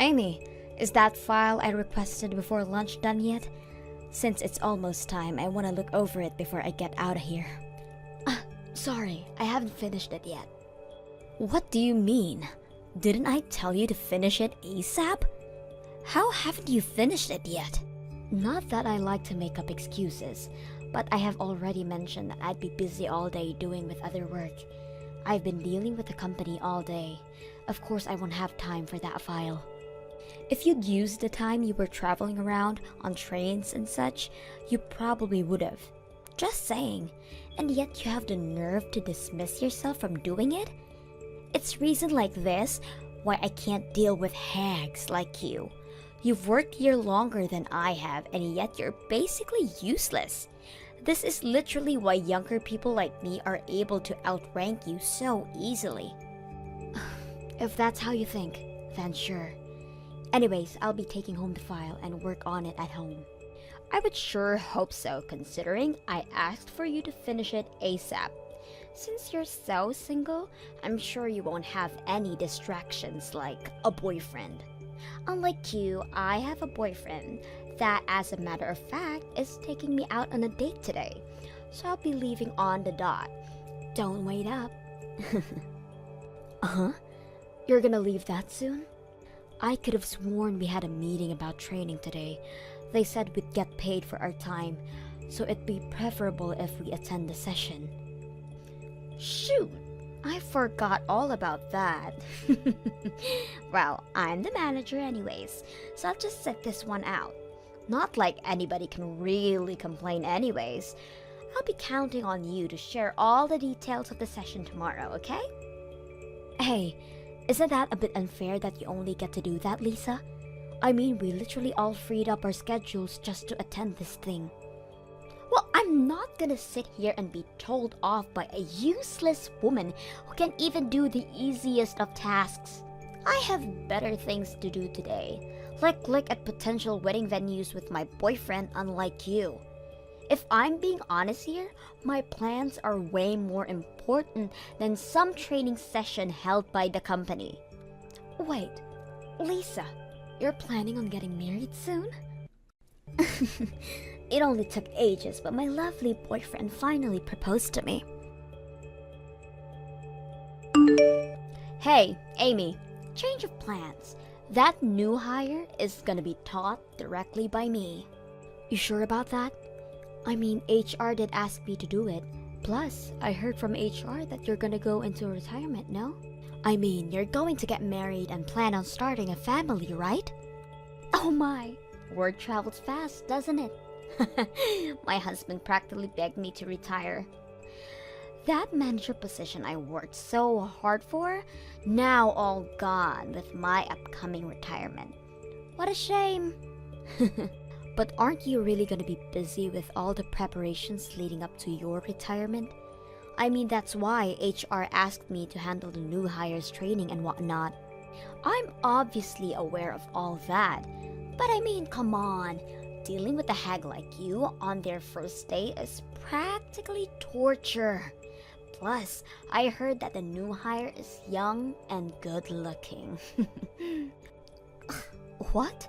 Amy, is that file I requested before lunch done yet? Since it's almost time, I want to look over it before I get out of here. Sorry, I haven't finished it yet. What do you mean? Didn't I tell you to finish it ASAP? How haven't you finished it yet? Not that I like to make up excuses, but I have already mentioned that I'd be busy all day doing with other work. I've been dealing with the company all day. Of course, I won't have time for that file. If you'd used the time you were traveling around on trains and such, you probably would have. Just saying. And yet you have the nerve to dismiss yourself from doing it? It's reason like this why I can't deal with hags like you. You've worked here longer than I have, and yet you're basically useless. This is literally why younger people like me are able to outrank you so easily. If that's how you think, then sure. Anyways, I'll be taking home the file and work on it at home. I would sure hope so, considering I asked for you to finish it ASAP. Since you're so single, I'm sure you won't have any distractions like a boyfriend. Unlike you, I have a boyfriend that, as a matter of fact, is taking me out on a date today. So I'll be leaving on the dot. Don't wait up. Uh-huh? You're gonna leave that soon? I could have sworn we had a meeting about training today. They said we'd get paid for our time, so it'd be preferable if we attend the session. Shoot! I forgot all about that. Well, I'm the manager anyways, so I'll just sit this one out. Not like anybody can really complain anyways. I'll be counting on you to share all the details of the session tomorrow, okay? Hey, isn't that a bit unfair that you only get to do that, Lisa? I mean, we literally all freed up our schedules just to attend this thing. Well, I'm not gonna sit here and be told off by a useless woman who can't even do the easiest of tasks. I have better things to do today, like look at potential wedding venues with my boyfriend, unlike you. If I'm being honest here, my plans are way more important than some training session held by the company. Wait, Lisa, you're planning on getting married soon? It only took ages, but my lovely boyfriend finally proposed to me. Hey, Amy, change of plans. That new hire is gonna be taught directly by me. You sure about that? I mean, HR did ask me to do it. Plus, I heard from HR that you're gonna go into retirement, no? I mean, you're going to get married and plan on starting a family, right? Oh my, word travels fast, doesn't it? My husband practically begged me to retire. That manager position I worked so hard for, now all gone with my upcoming retirement. What a shame. But aren't you really going to be busy with all the preparations leading up to your retirement? I mean, that's why HR asked me to handle the new hires training and whatnot. I'm obviously aware of all that, but I mean, come on. Dealing with a hag like you on their first day is practically torture. Plus, I heard that the new hire is young and good looking. What?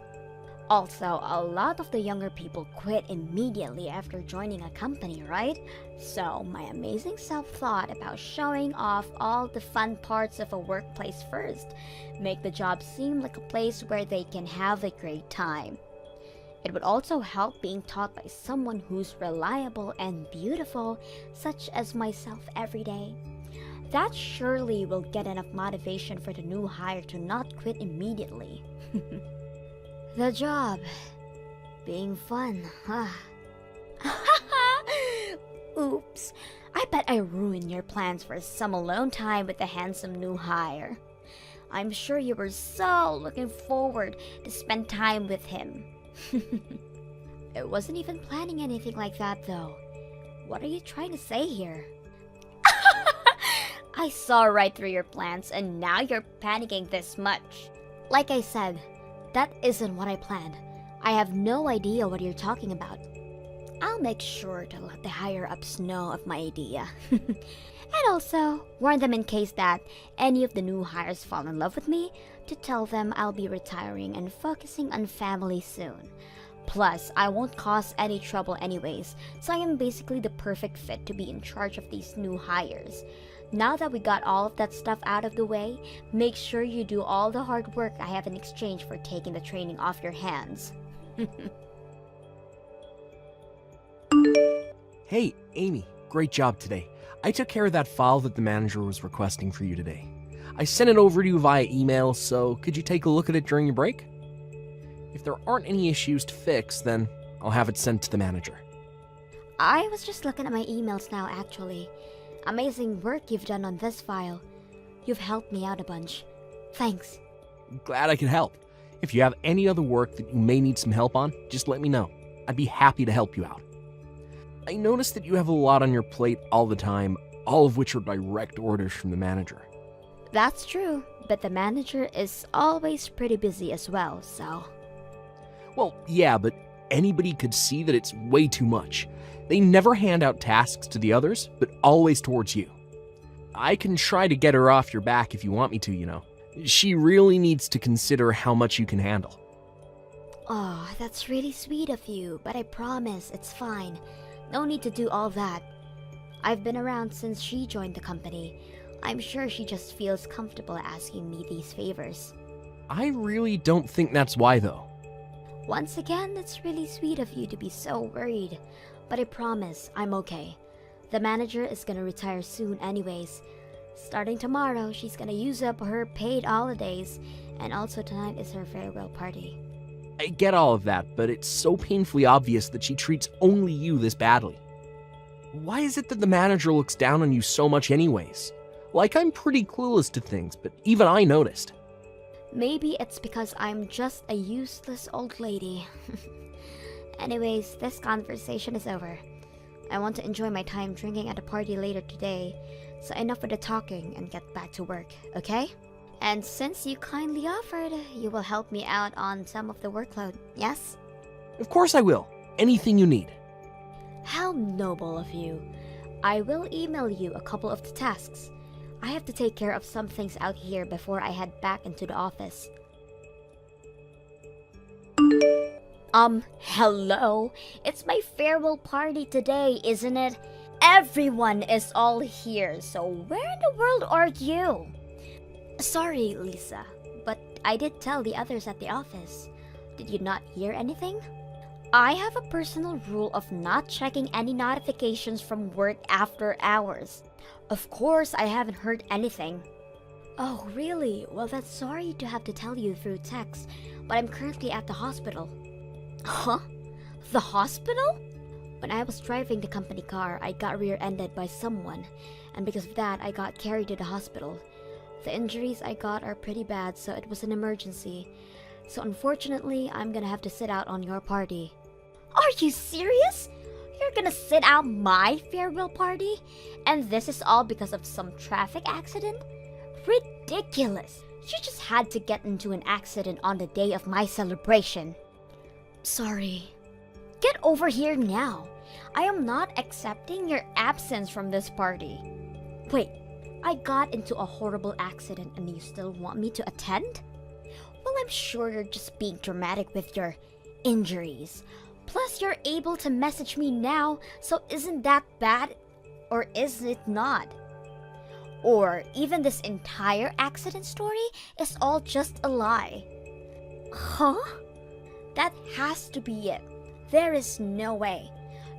Also, a lot of the younger people quit immediately after joining a company, right? So, my amazing self thought about showing off all the fun parts of a workplace first. Make the job seem like a place where they can have a great time. It would also help being taught by someone who's reliable and beautiful, such as myself every day. That surely will get enough motivation for the new hire to not quit immediately. The job being fun, huh? Oops, I bet I ruined your plans for some alone time with the handsome new hire. I'm sure you were so looking forward to spend time with him. I wasn't even planning anything like that though. What are you trying to say here? I saw right through your plans and now you're panicking this much. Like I said, that isn't what I planned. I have no idea what you're talking about. I'll make sure to let the higher-ups know of my idea. And also, warn them in case that any of the new hires fall in love with me, to tell them I'll be retiring and focusing on family soon. Plus, I won't cause any trouble anyways, so I am basically the perfect fit to be in charge of these new hires. Now that we got all of that stuff out of the way, make sure you do all the hard work I have in exchange for taking the training off your hands. Hey, Amy, great job today. I took care of that file that the manager was requesting for you today. I sent it over to you via email, so could you take a look at it during your break? If there aren't any issues to fix, then I'll have it sent to the manager. I was just looking at my emails now, actually. Amazing work you've done on this file. You've helped me out a bunch. Thanks. Glad I could help. If you have any other work that you may need some help on, just let me know. I'd be happy to help you out. I noticed that you have a lot on your plate all the time, all of which are direct orders from the manager. That's true, but the manager is always pretty busy as well, so... Well, yeah, but anybody could see that it's way too much. They never hand out tasks to the others, but always towards you. I can try to get her off your back if you want me to, you know. She really needs to consider how much you can handle. Oh, that's really sweet of you, but I promise it's fine. No need to do all that. I've been around since she joined the company. I'm sure she just feels comfortable asking me these favors. I really don't think that's why, though. Once again, it's really sweet of you to be so worried. But I promise, I'm okay. The manager is gonna retire soon anyways. Starting tomorrow, she's gonna use up her paid holidays, and also tonight is her farewell party. I get all of that, but it's so painfully obvious that she treats only you this badly. Why is it that the manager looks down on you so much anyways? Like, I'm pretty clueless to things, but even I noticed. Maybe it's because I'm just a useless old lady. Anyways, this conversation is over. I want to enjoy my time drinking at a party later today, so enough with the talking and get back to work, okay? And since you kindly offered, you will help me out on some of the workload, yes? Of course I will. Anything you need. How noble of you. I will email you a couple of the tasks. I have to take care of some things out here before I head back into the office. Hello? It's my farewell party today, isn't it? Everyone is all here, so where in the world are you? Sorry, Lisa, but I did tell the others at the office. Did you not hear anything? I have a personal rule of not checking any notifications from work after hours. Of course, I haven't heard anything. Oh, really? Well, that's sorry to have to tell you through text, but I'm currently at the hospital. Huh? The hospital? When I was driving the company car, I got rear-ended by someone, and because of that, I got carried to the hospital. The injuries I got are pretty bad, so it was an emergency. So unfortunately, I'm gonna have to sit out on your party. Are you serious? You're gonna sit out my farewell party? And this is all because of some traffic accident? Ridiculous! You just had to get into an accident on the day of my celebration. Sorry. Get over here now. I am not accepting your absence from this party. Wait, I got into a horrible accident and you still want me to attend? Well, I'm sure you're just being dramatic with your injuries. Plus, you're able to message me now, so isn't that bad? Or is it not? Or even this entire accident story is all just a lie. Huh? That has to be it. There is no way.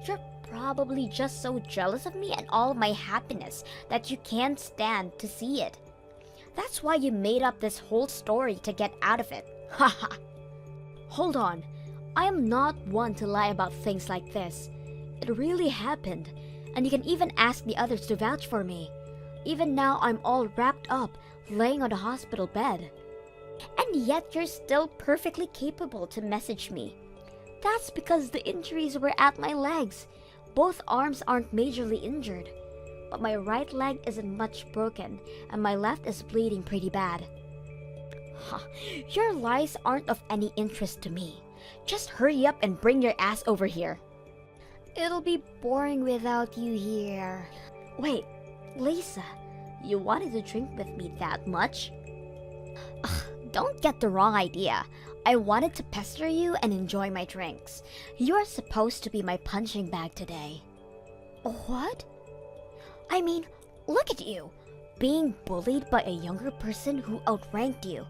You're probably just so jealous of me and all my happiness that you can't stand to see it. That's why you made up this whole story to get out of it. Haha. Hold on. I am not one to lie about things like this. It really happened, and you can even ask the others to vouch for me. Even now, I'm all wrapped up, laying on the hospital bed. And yet you're still perfectly capable to message me. That's because the injuries were at my legs. Both arms aren't majorly injured, but my right leg isn't much broken, and my left is bleeding pretty bad. Huh. Your lies aren't of any interest to me. Just hurry up and bring your ass over here. It'll be boring without you here. Wait, Lisa, you wanted to drink with me that much? Ugh, don't get the wrong idea. I wanted to pester you and enjoy my drinks. You are supposed to be my punching bag today. What? I mean, look at you, being bullied by a younger person who outranked you.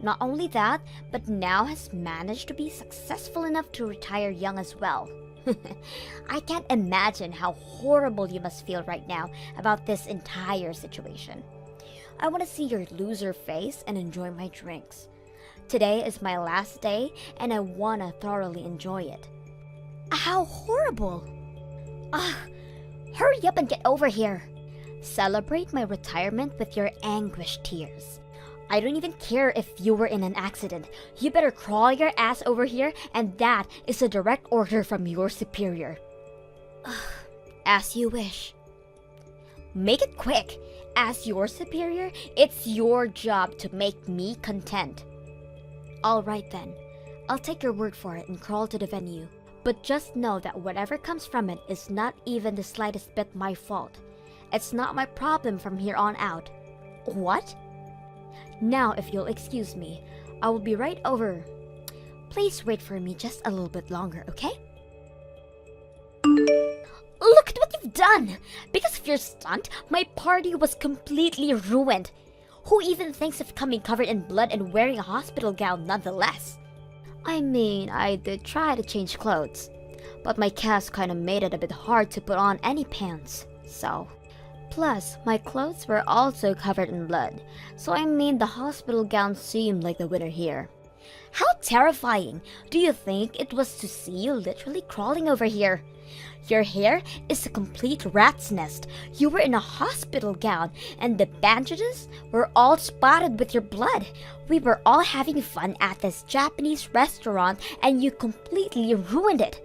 Not only that, but now has managed to be successful enough to retire young as well. I can't imagine how horrible you must feel right now about this entire situation. I want to see your loser face and enjoy my drinks. Today is my last day and I want to thoroughly enjoy it. How horrible! Hurry up and get over here. Celebrate my retirement with your anguished tears. I don't even care if you were in an accident. You better crawl your ass over here, and that is a direct order from your superior. As you wish. Make it quick. As your superior, it's your job to make me content. All right then. I'll take your word for it and crawl to the venue. But just know that whatever comes from it is not even the slightest bit my fault. It's not my problem from here on out. What? Now, if you'll excuse me, I will be right over. Please wait for me just a little bit longer, okay? Look at what you've done! Because of your stunt, my party was completely ruined. Who even thinks of coming covered in blood and wearing a hospital gown nonetheless? I mean, I did try to change clothes, but my cast kinda made it a bit hard to put on any pants, so... Plus, my clothes were also covered in blood, so I mean the hospital gown seemed like the winner here. How terrifying! Do you think it was to see you literally crawling over here? Your hair is a complete rat's nest. You were in a hospital gown, and the bandages were all spotted with your blood. We were all having fun at this Japanese restaurant, and you completely ruined it.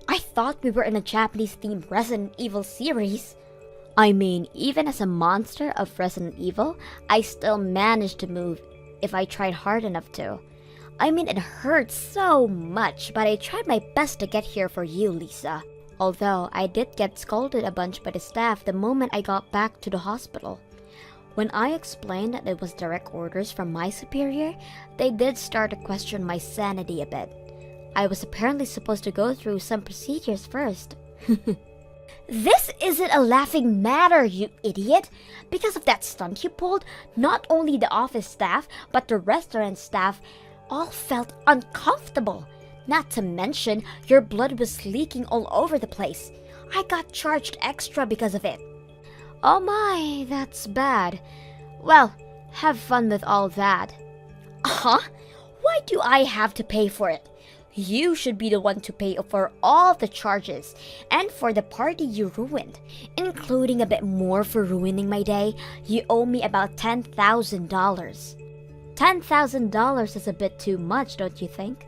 I thought we were in a Japanese-themed Resident Evil series. I mean, even as a monster of Resident Evil, I still managed to move if I tried hard enough to. I mean, it hurt so much, but I tried my best to get here for you, Lisa. Although I did get scolded a bunch by the staff the moment I got back to the hospital. When I explained that it was direct orders from my superior, they did start to question my sanity a bit. I was apparently supposed to go through some procedures first. This isn't a laughing matter, you idiot! Because of that stunt you pulled, not only the office staff, but the restaurant staff all felt uncomfortable. Not to mention, your blood was leaking all over the place. I got charged extra because of it. Oh my, that's bad. Well, have fun with all that. Huh? Why do I have to pay for it? You should be the one to pay for all the charges and for the party you ruined, including a bit more for ruining my day. You owe me about $10,000. $10,000 is a bit too much, don't you think?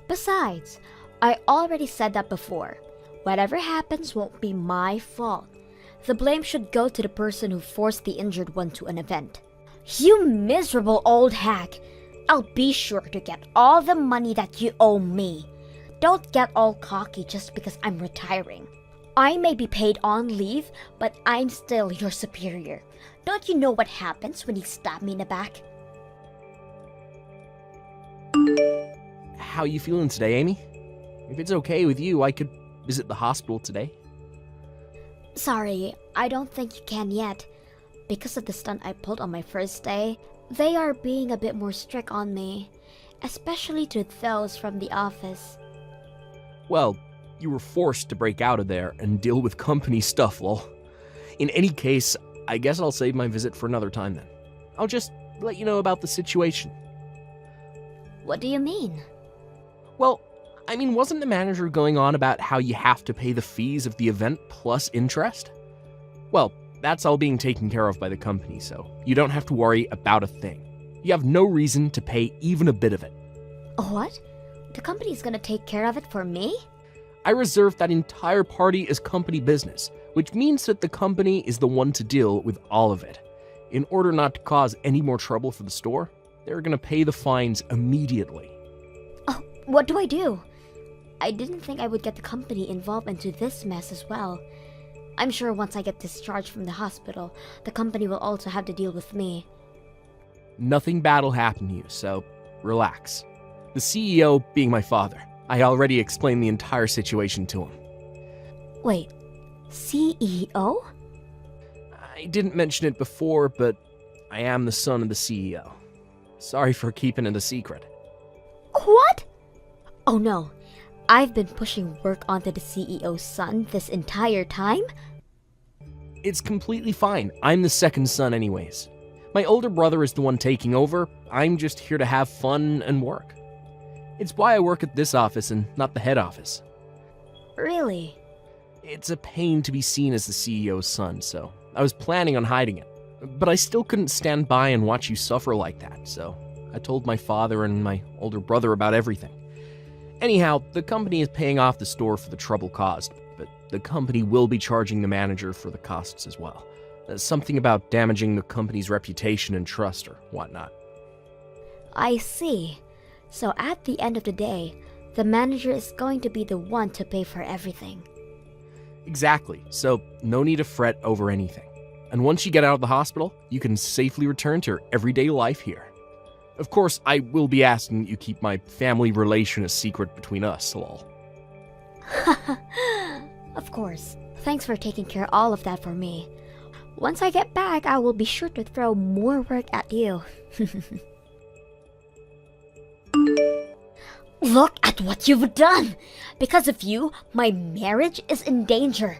Besides, I already said that before. Whatever happens won't be my fault. The blame should go to the person who forced the injured one to an event. You miserable old hag! I'll be sure to get all the money that you owe me. Don't get all cocky just because I'm retiring. I may be paid on leave, but I'm still your superior. Don't you know what happens when you stab me in the back? How you feeling today, Amy? If it's okay with you, I could visit the hospital today. Sorry, I don't think you can yet. Because of the stunt I pulled on my first day, they are being a bit more strict on me, especially to those from the office. Well, you were forced to break out of there and deal with company stuff, lol. In any case, I guess I'll save my visit for another time then. I'll just let you know about the situation. What do you mean? Well, I mean, wasn't the manager going on about how you have to pay the fees of the event plus interest? Well, that's all being taken care of by the company, so you don't have to worry about a thing. You have no reason to pay even a bit of it. What? The company's gonna take care of it for me? I reserved that entire party as company business, which means that the company is the one to deal with all of it. In order not to cause any more trouble for the store, they're gonna pay the fines immediately. Oh, what do I do? I didn't think I would get the company involved into this mess as well. I'm sure once I get discharged from the hospital, the company will also have to deal with me. Nothing bad'll happen to you, so relax. The CEO being my father, I already explained the entire situation to him. Wait, CEO? I didn't mention it before, but I am the son of the CEO. Sorry for keeping it a secret. What? Oh no, I've been pushing work onto the CEO's son this entire time? It's completely fine. I'm the second son anyways. My older brother is the one taking over. I'm just here to have fun and work. It's why I work at this office and not the head office. Really? It's a pain to be seen as the CEO's son, so I was planning on hiding it. But I still couldn't stand by and watch you suffer like that, so I told my father and my older brother about everything. Anyhow, the company is paying off the store for the trouble caused, but the company will be charging the manager for the costs as well. Something about damaging the company's reputation and trust or whatnot. I see. So at the end of the day, the manager is going to be the one to pay for everything. Exactly, so no need to fret over anything. And once you get out of the hospital, you can safely return to your everyday life here. Of course, I will be asking that you keep my family relation a secret between us, lol. Of course. Thanks for taking care of all of that for me. Once I get back, I will be sure to throw more work at you. Look at what you've done! Because of you, my marriage is in danger.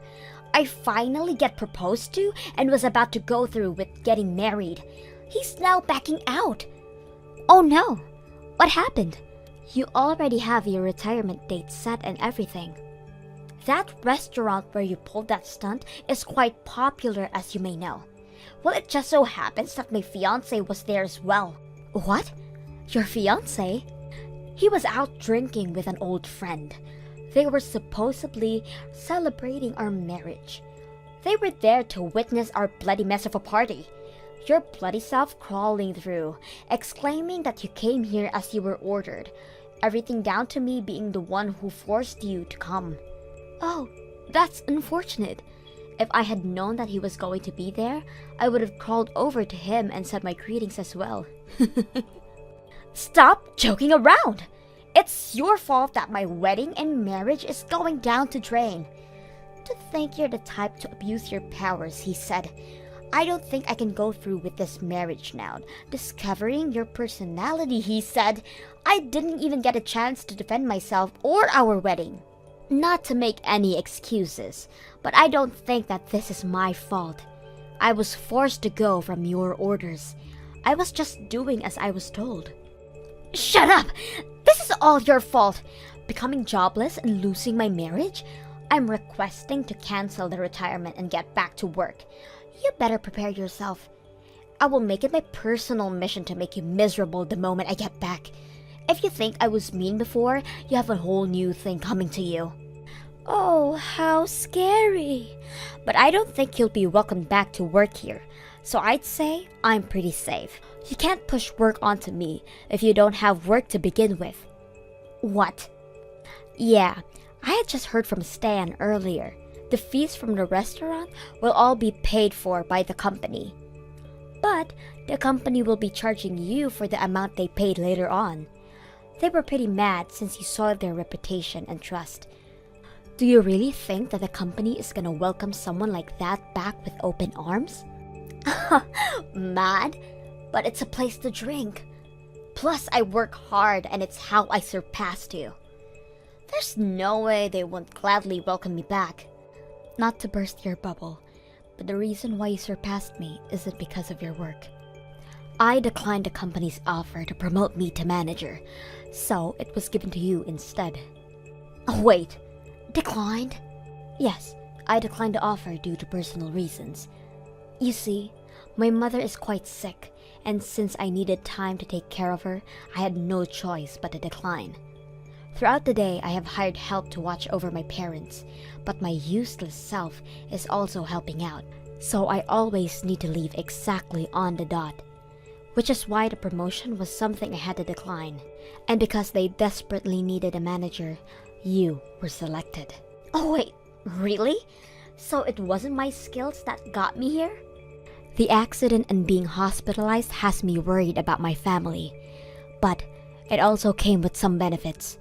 I finally get proposed to and was about to go through with getting married. He's now backing out. Oh no! What happened? You already have your retirement date set and everything. That restaurant where you pulled that stunt is quite popular, as you may know. Well, it just so happens that my fiance was there as well. What? Your fiance? He was out drinking with an old friend. They were supposedly celebrating our marriage. They were there to witness our bloody mess of a party. Your bloody self crawling through, exclaiming that you came here as you were ordered. Everything down to me being the one who forced you to come. Oh, that's unfortunate. If I had known that he was going to be there, I would have crawled over to him and said my greetings as well. Stop joking around! It's your fault that my wedding and marriage is going down the drain. To think you're the type to abuse your powers, he said. I don't think I can go through with this marriage now. Discovering your personality, he said. I didn't even get a chance to defend myself or our wedding. Not to make any excuses, but I don't think that this is my fault. I was forced to go from your orders. I was just doing as I was told. Shut up! This is all your fault. Becoming jobless and losing my marriage? I'm requesting to cancel the retirement and get back to work. You better prepare yourself. I will make it my personal mission to make you miserable the moment I get back. If you think I was mean before, you have a whole new thing coming to you. Oh, how scary. But I don't think you'll be welcomed back to work here, so I'd say I'm pretty safe. You can't push work onto me if you don't have work to begin with. What? Yeah, I had just heard from Stan earlier. The fees from the restaurant will all be paid for by the company. But the company will be charging you for the amount they paid later on. They were pretty mad since you soiled their reputation and trust. Do you really think that the company is gonna welcome someone like that back with open arms? Mad? But it's a place to drink. Plus, I work hard and it's how I surpassed you. There's no way they won't gladly welcome me back. Not to burst your bubble, but the reason why you surpassed me isn't because of your work. I declined the company's offer to promote me to manager, so it was given to you instead. Oh, wait. Declined? Yes, I declined the offer due to personal reasons. You see, my mother is quite sick, and since I needed time to take care of her, I had no choice but to decline. Throughout the day, I have hired help to watch over my parents, but my useless self is also helping out, so I always need to leave exactly on the dot. Which is why the promotion was something I had to decline. And because they desperately needed a manager, you were selected. Oh wait, really? So it wasn't my skills that got me here? The accident and being hospitalized has me worried about my family. But it also came with some benefits.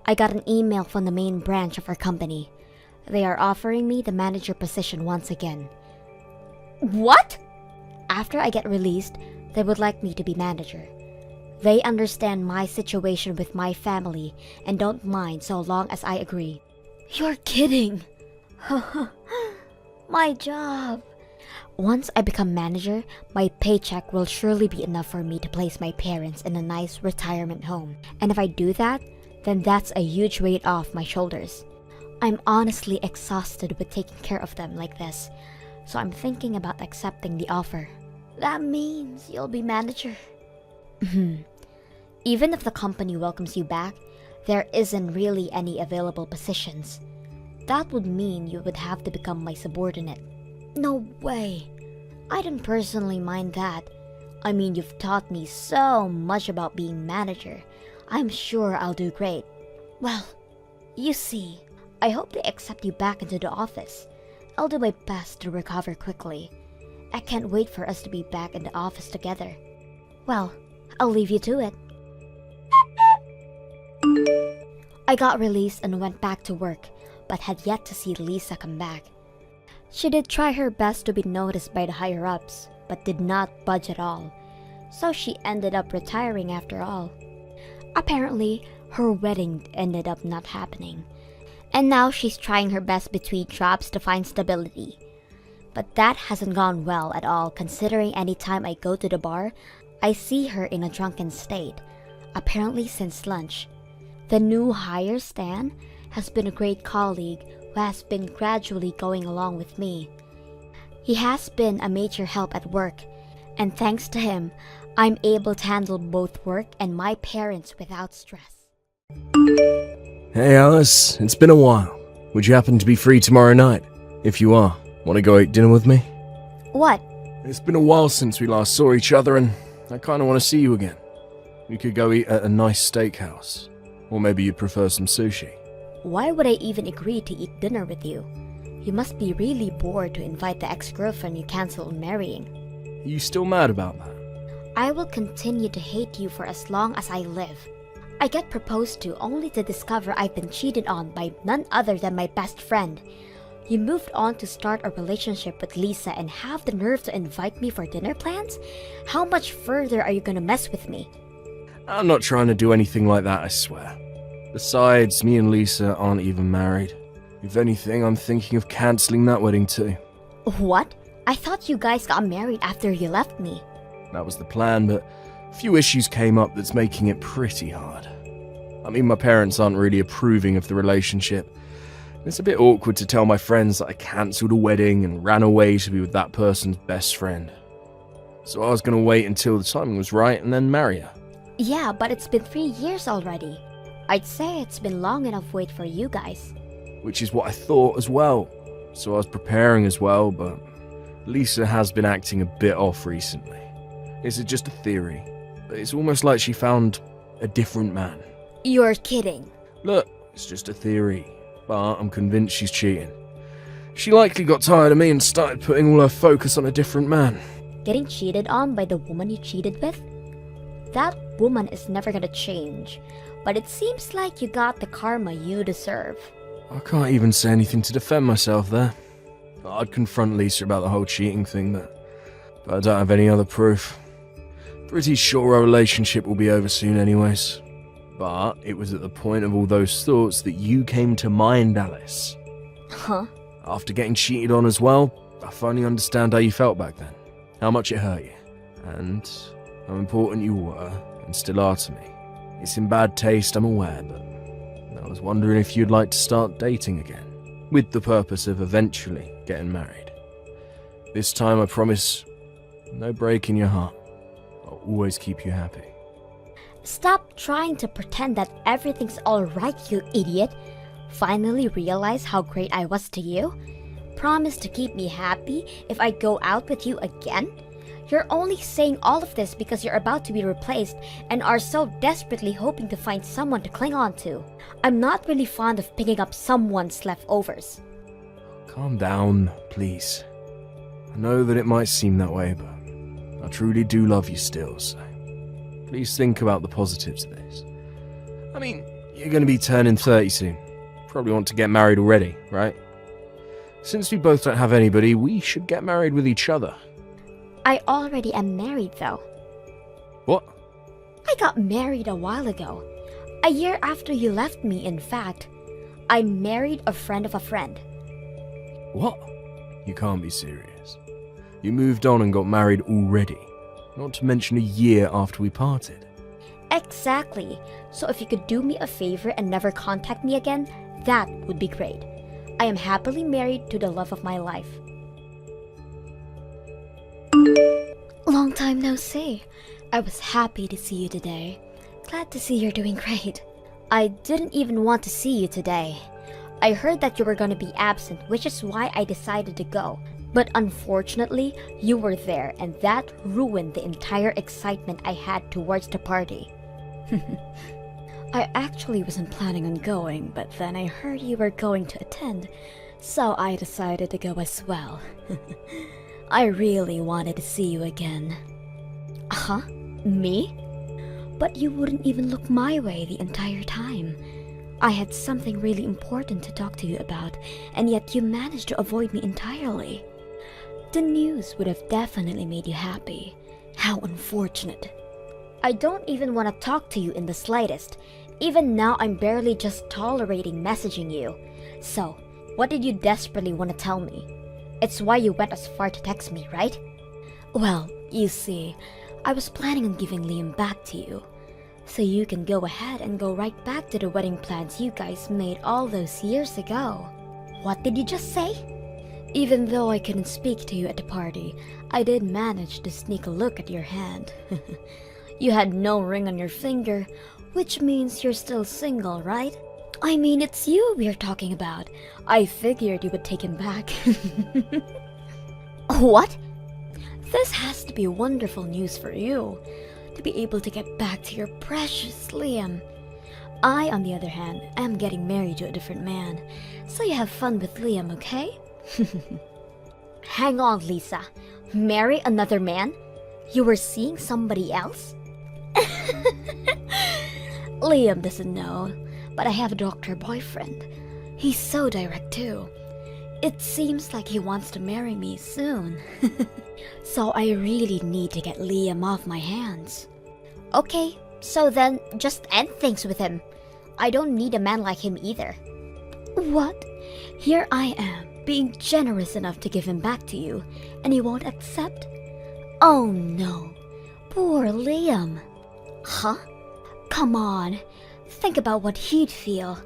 I got an email from the main branch of our company. They are offering me the manager position once again. What? After I get released, they would like me to be manager. They understand my situation with my family and don't mind so long as I agree. You're kidding. My job. Once I become manager, my paycheck will surely be enough for me to place my parents in a nice retirement home. And if I do that, then that's a huge weight off my shoulders. I'm honestly exhausted with taking care of them like this, so I'm thinking about accepting the offer. That means you'll be manager. Even if the company welcomes you back, there isn't really any available positions. That would mean you would have to become my subordinate. No way. I don't personally mind that. I mean, you've taught me so much about being manager. I'm sure I'll do great. Well, you see, I hope they accept you back into the office. I'll do my best to recover quickly. I can't wait for us to be back in the office together. Well, I'll leave you to it. I got released and went back to work, but had yet to see Lisa come back. She did try her best to be noticed by the higher-ups, but did not budge at all, so she ended up retiring after all. Apparently, her wedding ended up not happening, and now she's trying her best between jobs to find stability. But that hasn't gone well at all, considering any time I go to the bar, I see her in a drunken state, apparently since lunch. The new hire, Stan, has been a great colleague who has been gradually going along with me. He has been a major help at work, and thanks to him, I'm able to handle both work and my parents without stress. Hey Alice, it's been a while. Would you happen to be free tomorrow night? If you are, want to go eat dinner with me? What? It's been a while since we last saw each other and I kind of want to see you again. We could go eat at a nice steakhouse. Or maybe you'd prefer some sushi. Why would I even agree to eat dinner with you? You must be really bored to invite the ex-girlfriend you canceled on marrying. Are you still mad about that? I will continue to hate you for as long as I live. I get proposed to only to discover I've been cheated on by none other than my best friend. You moved on to start a relationship with Lisa and have the nerve to invite me for dinner plans? How much further are you gonna mess with me? I'm not trying to do anything like that, I swear. Besides, me and Lisa aren't even married. If anything, I'm thinking of cancelling that wedding too. What? I thought you guys got married after you left me. That was the plan, but a few issues came up that's making it pretty hard. I mean, my parents aren't really approving of the relationship. It's a bit awkward to tell my friends that I cancelled a wedding and ran away to be with that person's best friend. So I was going to wait until the timing was right and then marry her. Yeah, but it's been 3 years already. I'd say it's been long enough wait for you guys. Which is what I thought as well. So I was preparing as well, but Lisa has been acting a bit off recently. It's just a theory, but it's almost like she found a different man. You're kidding. Look, it's just a theory, but I'm convinced she's cheating. She likely got tired of me and started putting all her focus on a different man. Getting cheated on by the woman you cheated with? That woman is never gonna change, but it seems like you got the karma you deserve. I can't even say anything to defend myself there. I'd confront Lisa about the whole cheating thing, but I don't have any other proof. Pretty sure our relationship will be over soon anyways. But it was at the point of all those thoughts that you came to mind, Alice. Huh? After getting cheated on as well, I finally understand how you felt back then. How much it hurt you. And how important you were, and still are to me. It's in bad taste, I'm aware, but I was wondering if you'd like to start dating again, with the purpose of eventually getting married. This time I promise, no break in your heart. I'll always keep you happy. Stop trying to pretend that everything's alright, you idiot. Finally realize how great I was to you? Promise to keep me happy if I go out with you again? You're only saying all of this because you're about to be replaced and are so desperately hoping to find someone to cling on to. I'm not really fond of picking up someone's leftovers. Calm down, please. I know that it might seem that way, but I truly do love you still, so please think about the positives of this. I mean, you're going to be turning 30 soon. Probably want to get married already, right? Since we both don't have anybody, we should get married with each other. I already am married though. What? I got married a while ago. A year after you left me, in fact. I married a friend of a friend. What? You can't be serious. You moved on and got married already. Not to mention a year after we parted. Exactly. So if you could do me a favor and never contact me again, that would be great. I am happily married to the love of my life. Long time no see. I was happy to see you today. Glad to see you're doing great. I didn't even want to see you today. I heard that you were going to be absent, which is why I decided to go. But unfortunately, you were there, and that ruined the entire excitement I had towards the party. I actually wasn't planning on going, but then I heard you were going to attend, so I decided to go as well. I really wanted to see you again. Huh? Me? But you wouldn't even look my way the entire time. I had something really important to talk to you about, and yet you managed to avoid me entirely. The news would have definitely made you happy. How unfortunate. I don't even want to talk to you in the slightest. Even now, I'm barely just tolerating messaging you. So, what did you desperately want to tell me? It's why you went as far to text me, right? Well, you see, I was planning on giving Liam back to you. So you can go ahead and go right back to the wedding plans you guys made all those years ago. What did you just say? Even though I couldn't speak to you at the party, I did manage to sneak a look at your hand. You had no ring on your finger, which means you're still single, right? I mean, it's you we're talking about. I figured you would take him back. What? This has to be wonderful news for you, to be able to get back to your precious Liam. I, on the other hand, am getting married to a different man, so you have fun with Liam, okay? Hang on, Lisa. Marry another man? You were seeing somebody else? Liam doesn't know, but I have a doctor boyfriend. He's so direct too. It seems like he wants to marry me soon. So I really need to get Liam off my hands. Okay, so then just end things with him. I don't need a man like him either. What? Here I am, being generous enough to give him back to you, and you won't accept? Oh no, poor Liam. Huh? Come on, think about what he'd feel.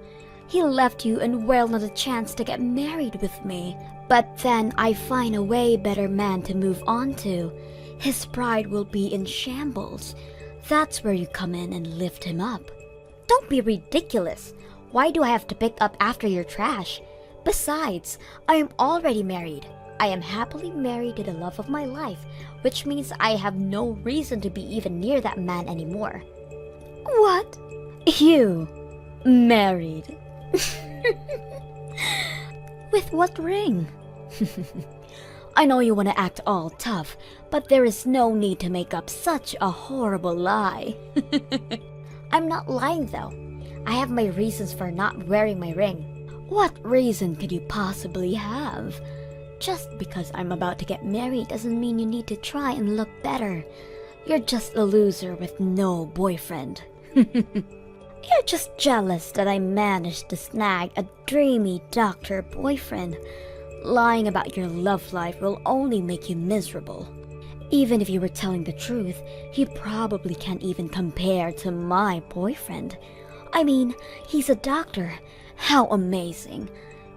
He left you and well not a chance to get married with me. But then I find a way better man to move on to. His pride will be in shambles. That's where you come in and lift him up. Don't be ridiculous. Why do I have to pick up after your trash? Besides, I am already married. I am happily married to the love of my life, which means I have no reason to be even near that man anymore. What? You? Married? With what ring? I know you want to act all tough, but there is no need to make up such a horrible lie. I'm not lying though. I have my reasons for not wearing my ring. What reason could you possibly have? Just because I'm about to get married doesn't mean you need to try and look better. You're just a loser with no boyfriend. You're just jealous that I managed to snag a dreamy doctor boyfriend. Lying about your love life will only make you miserable. Even if you were telling the truth, he probably can't even compare to my boyfriend. I mean, he's a doctor. How amazing.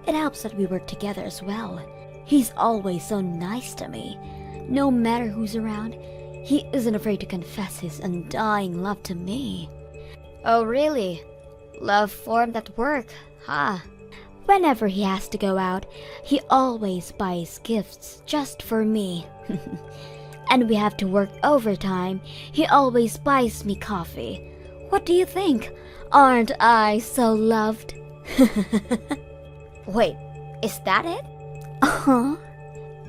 It helps that we work together as well. He's always so nice to me. No matter who's around, he isn't afraid to confess his undying love to me. Oh really? Love formed at work, huh? Whenever he has to go out, he always buys gifts just for me. And we have to work overtime, he always buys me coffee. What do you think? Aren't I so loved? Wait, is that it? Uh-huh.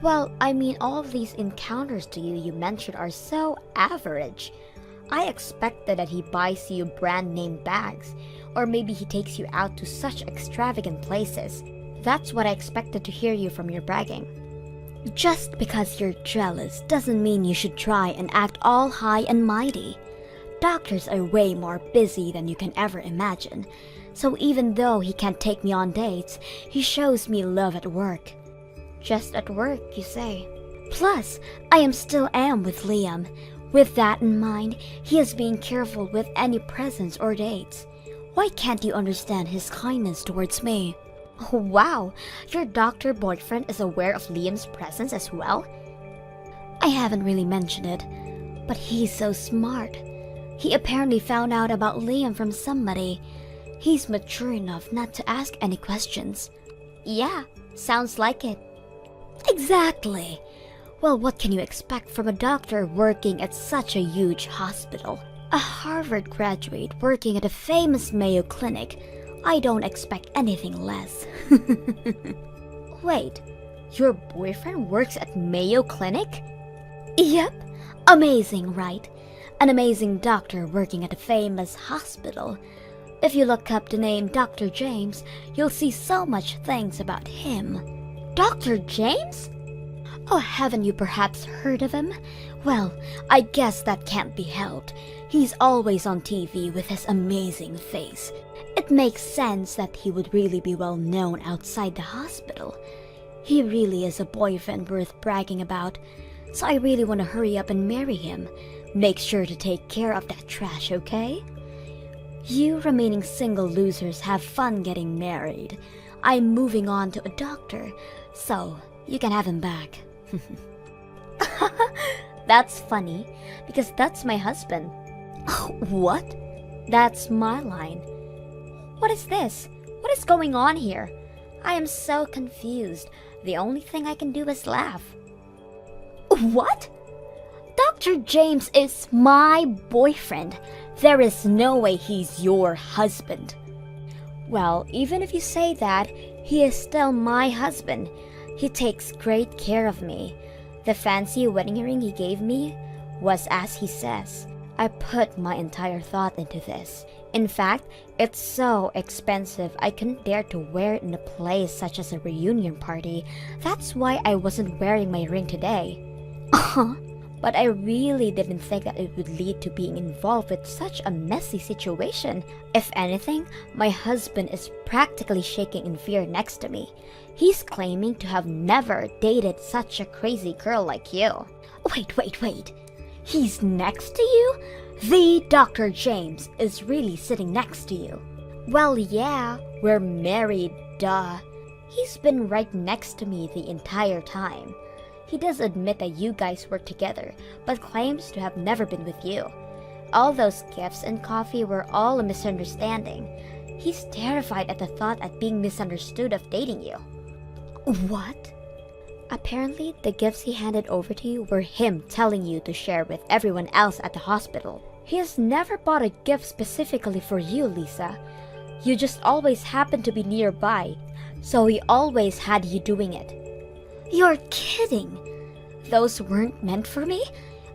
Well, I mean, all of these encounters to you mentioned are so average. I expected that he buys you brand name bags, or maybe he takes you out to such extravagant places. That's what I expected to hear you from your bragging. Just because you're jealous doesn't mean you should try and act all high and mighty. Doctors are way more busy than you can ever imagine. So even though he can't take me on dates, he shows me love at work. Just at work, you say? Plus, I still am with Liam. With that in mind, he is being careful with any presents or dates. Why can't you understand his kindness towards me? Oh, wow, your doctor boyfriend is aware of Liam's presence as well? I haven't really mentioned it, but he's so smart. He apparently found out about Liam from somebody. He's mature enough not to ask any questions. Yeah, sounds like it. Exactly. Well, what can you expect from a doctor working at such a huge hospital? A Harvard graduate working at a famous Mayo Clinic. I don't expect anything less. Wait, your boyfriend works at Mayo Clinic? Yep. Amazing, right? An amazing doctor working at a famous hospital. If you look up the name Dr. James, you'll see so much things about him. Dr. James? Oh, haven't you perhaps heard of him? Well, I guess that can't be helped. He's always on TV with his amazing face. It makes sense that he would really be well known outside the hospital. He really is a boyfriend worth bragging about. So I really want to hurry up and marry him. Make sure to take care of that trash, okay? You remaining single losers have fun getting married. I'm moving on to a doctor, so you can have him back. That's funny, because that's my husband. What? That's my line. What is this? What is going on here? I am so confused. The only thing I can do is laugh. What? Dr. James is my boyfriend. There is no way he's your husband. Well, even if you say that, he is still my husband. He takes great care of me. The fancy wedding ring he gave me was as he says. I put my entire thought into this. In fact, it's so expensive I couldn't dare to wear it in a place such as a reunion party. That's why I wasn't wearing my ring today. But I really didn't think that it would lead to being involved with such a messy situation. If anything, my husband is practically shaking in fear next to me. He's claiming to have never dated such a crazy girl like you. Wait. He's next to you? The Dr. James is really sitting next to you. Well, yeah, we're married, duh. He's been right next to me the entire time. He does admit that you guys work together, but claims to have never been with you. All those gifts and coffee were all a misunderstanding. He's terrified at the thought at being misunderstood of dating you. What? Apparently, the gifts he handed over to you were him telling you to share with everyone else at the hospital. He has never bought a gift specifically for you, Lisa. You just always happened to be nearby, so he always had you doing it. You're kidding! Those weren't meant for me?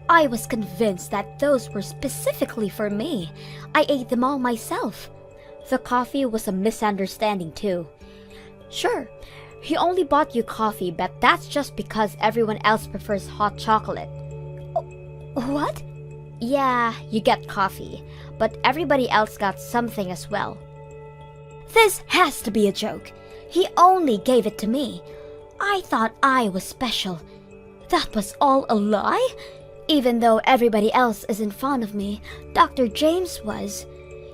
I was convinced that those were specifically for me. I ate them all myself. The coffee was a misunderstanding too. Sure, he only bought you coffee, but that's just because everyone else prefers hot chocolate. What? Yeah, you get coffee, but everybody else got something as well. This has to be a joke. He only gave it to me. I thought I was special. That was all a lie? Even though everybody else isn't fond of me, Dr. James was.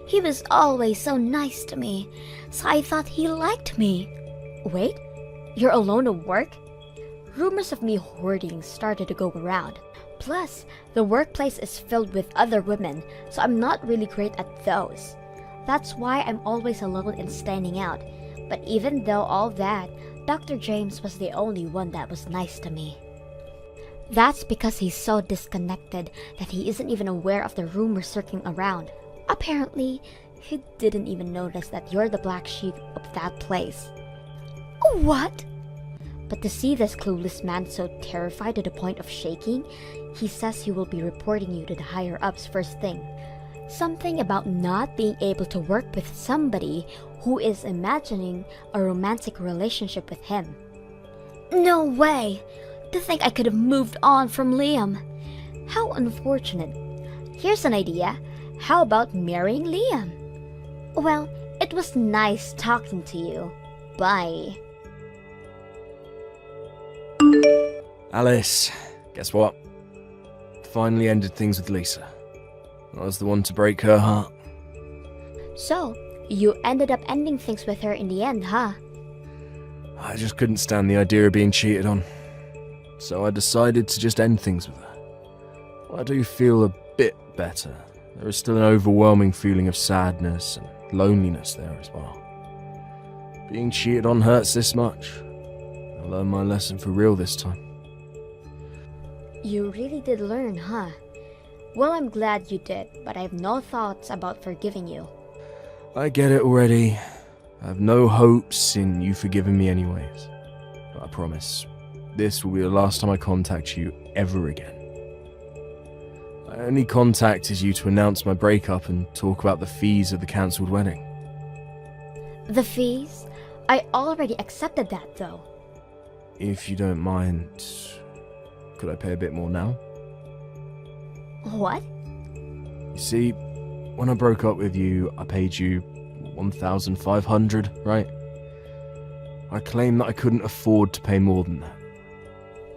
He was always so nice to me, so I thought he liked me. Wait, you're alone at work? Rumors of me hoarding started to go around. Plus, the workplace is filled with other women, so I'm not really great at those. That's why I'm always alone and standing out. But even though all that, Dr. James was the only one that was nice to me. That's because he's so disconnected that he isn't even aware of the rumors circling around. Apparently, he didn't even notice that you're the black sheep of that place. What? But to see this clueless man so terrified to the point of shaking, he says he will be reporting you to the higher-ups first thing. Something about not being able to work with somebody who is imagining a romantic relationship with him. No way! To think I could have moved on from Liam. How unfortunate. Here's an idea. How about marrying Liam? Well, it was nice talking to you. Bye. Alice, guess what? Finally ended things with Lisa. I was the one to break her heart. So, you ended up ending things with her in the end, huh? I just couldn't stand the idea of being cheated on. So I decided to just end things with her. I do feel a bit better. There is still an overwhelming feeling of sadness and loneliness there as well. Being cheated on hurts this much. I learned my lesson for real this time. You really did learn, huh? Well, I'm glad you did, but I have no thoughts about forgiving you. I get it already. I have no hopes in you forgiving me anyways. But I promise, this will be the last time I contact you ever again. I only contacted you to announce my breakup and talk about the fees of the cancelled wedding. The fees? I already accepted that, though. If you don't mind, could I pay a bit more now? What? You see, when I broke up with you, I paid you 1,500, right? I claim that I couldn't afford to pay more than that.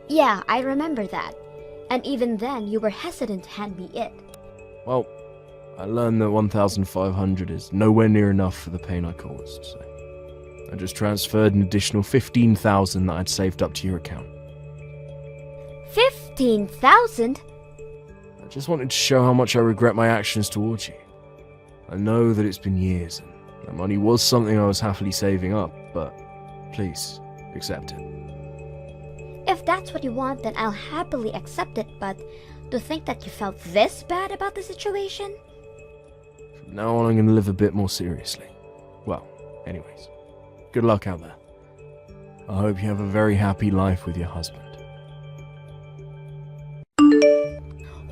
Yeah, I remember that. And even then, you were hesitant to hand me it. Well, I learned that 1,500 is nowhere near enough for the pain I caused, so I just transferred an additional 15,000 that I'd saved up to your account. 15,000? I just wanted to show how much I regret my actions towards you. I know that it's been years, and that money was something I was happily saving up, but please, accept it. If that's what you want, then I'll happily accept it, but to think that you felt this bad about the situation? From now on, I'm going to live a bit more seriously. Well, anyways, good luck out there. I hope you have a very happy life with your husband.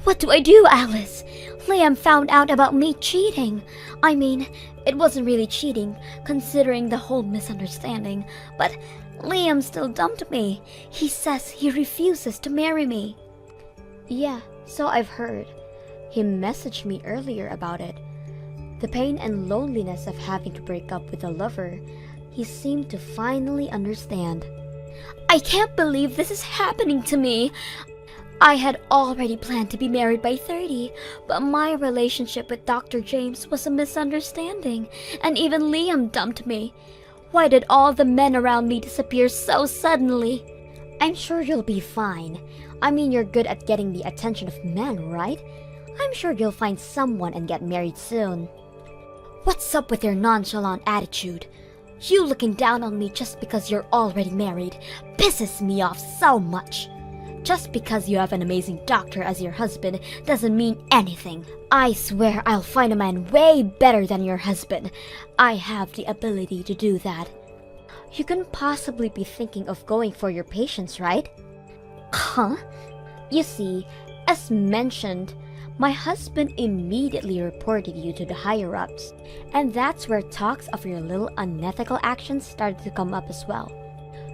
What do I do, Alice? Liam found out about me cheating. I mean, it wasn't really cheating, considering the whole misunderstanding, but Liam still dumped me. He says he refuses to marry me. Yeah, so I've heard. He messaged me earlier about it. The pain and loneliness of having to break up with a lover, he seemed to finally understand. I can't believe this is happening to me. I had already planned to be married by 30, but my relationship with Dr. James was a misunderstanding, and even Liam dumped me. Why did all the men around me disappear so suddenly? I'm sure you'll be fine. I mean, you're good at getting the attention of men, right? I'm sure you'll find someone and get married soon. What's up with your nonchalant attitude? You looking down on me just because you're already married pisses me off so much. Just because you have an amazing doctor as your husband doesn't mean anything. I swear I'll find a man way better than your husband. I have the ability to do that. You couldn't possibly be thinking of going for your patients, right? Huh? You see, as mentioned, my husband immediately reported you to the higher-ups, and that's where talks of your little unethical actions started to come up as well.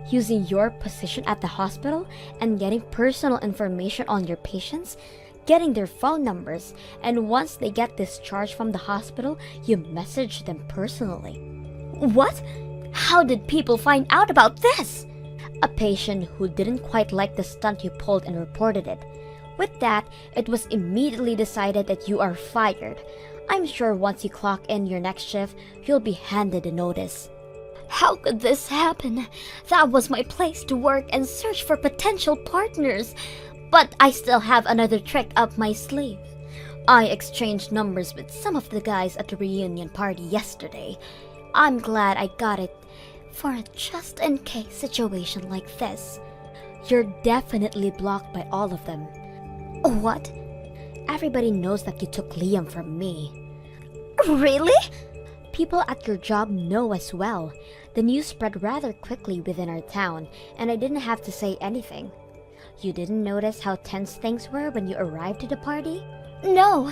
Using your position at the hospital and getting personal information on your patients, getting their phone numbers, and once they get discharged from the hospital, you message them personally. What? How did people find out about this? A patient who didn't quite like the stunt you pulled and reported it. With that, it was immediately decided that you are fired. I'm sure once you clock in your next shift, you'll be handed a notice. How could this happen? That was my place to work and search for potential partners. But I still have another trick up my sleeve. I exchanged numbers with some of the guys at the reunion party yesterday. I'm glad I got it for a just-in-case situation like this. You're definitely blocked by all of them. What? Everybody knows that you took Liam from me. Really? People at your job know as well. The news spread rather quickly within our town, and I didn't have to say anything. You didn't notice how tense things were when you arrived at the party? No,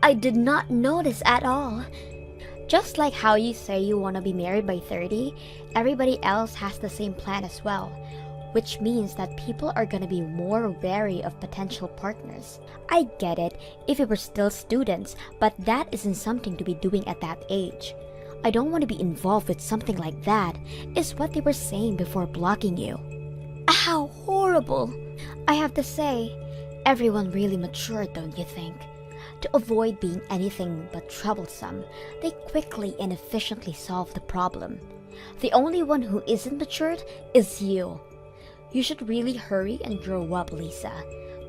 I did not notice at all. Just like how you say you want to be married by 30, everybody else has the same plan as well, which means that people are going to be more wary of potential partners. I get it if we were still students, but that isn't something to be doing at that age. I don't want to be involved with something like that, is what they were saying before blocking you. How horrible! I have to say, everyone really matured, don't you think? To avoid being anything but troublesome, they quickly and efficiently solve the problem. The only one who isn't matured is you. You should really hurry and grow up, Lisa.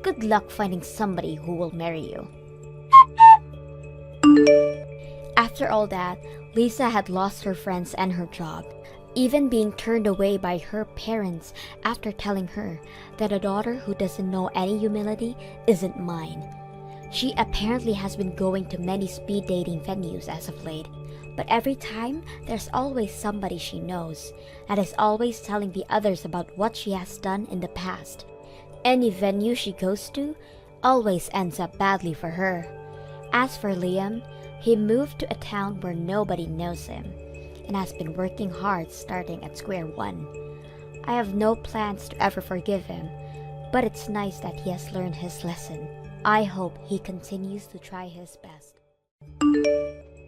Good luck finding somebody who will marry you. After all that, Lisa had lost her friends and her job, even being turned away by her parents after telling her that a daughter who doesn't know any humility isn't mine. She apparently has been going to many speed dating venues as of late, but every time there's always somebody she knows and is always telling the others about what she has done in the past. Any venue she goes to always ends up badly for her. As for Liam, he moved to a town where nobody knows him and has been working hard starting at square one. I have no plans to ever forgive him, but it's nice that he has learned his lesson. I hope he continues to try his best.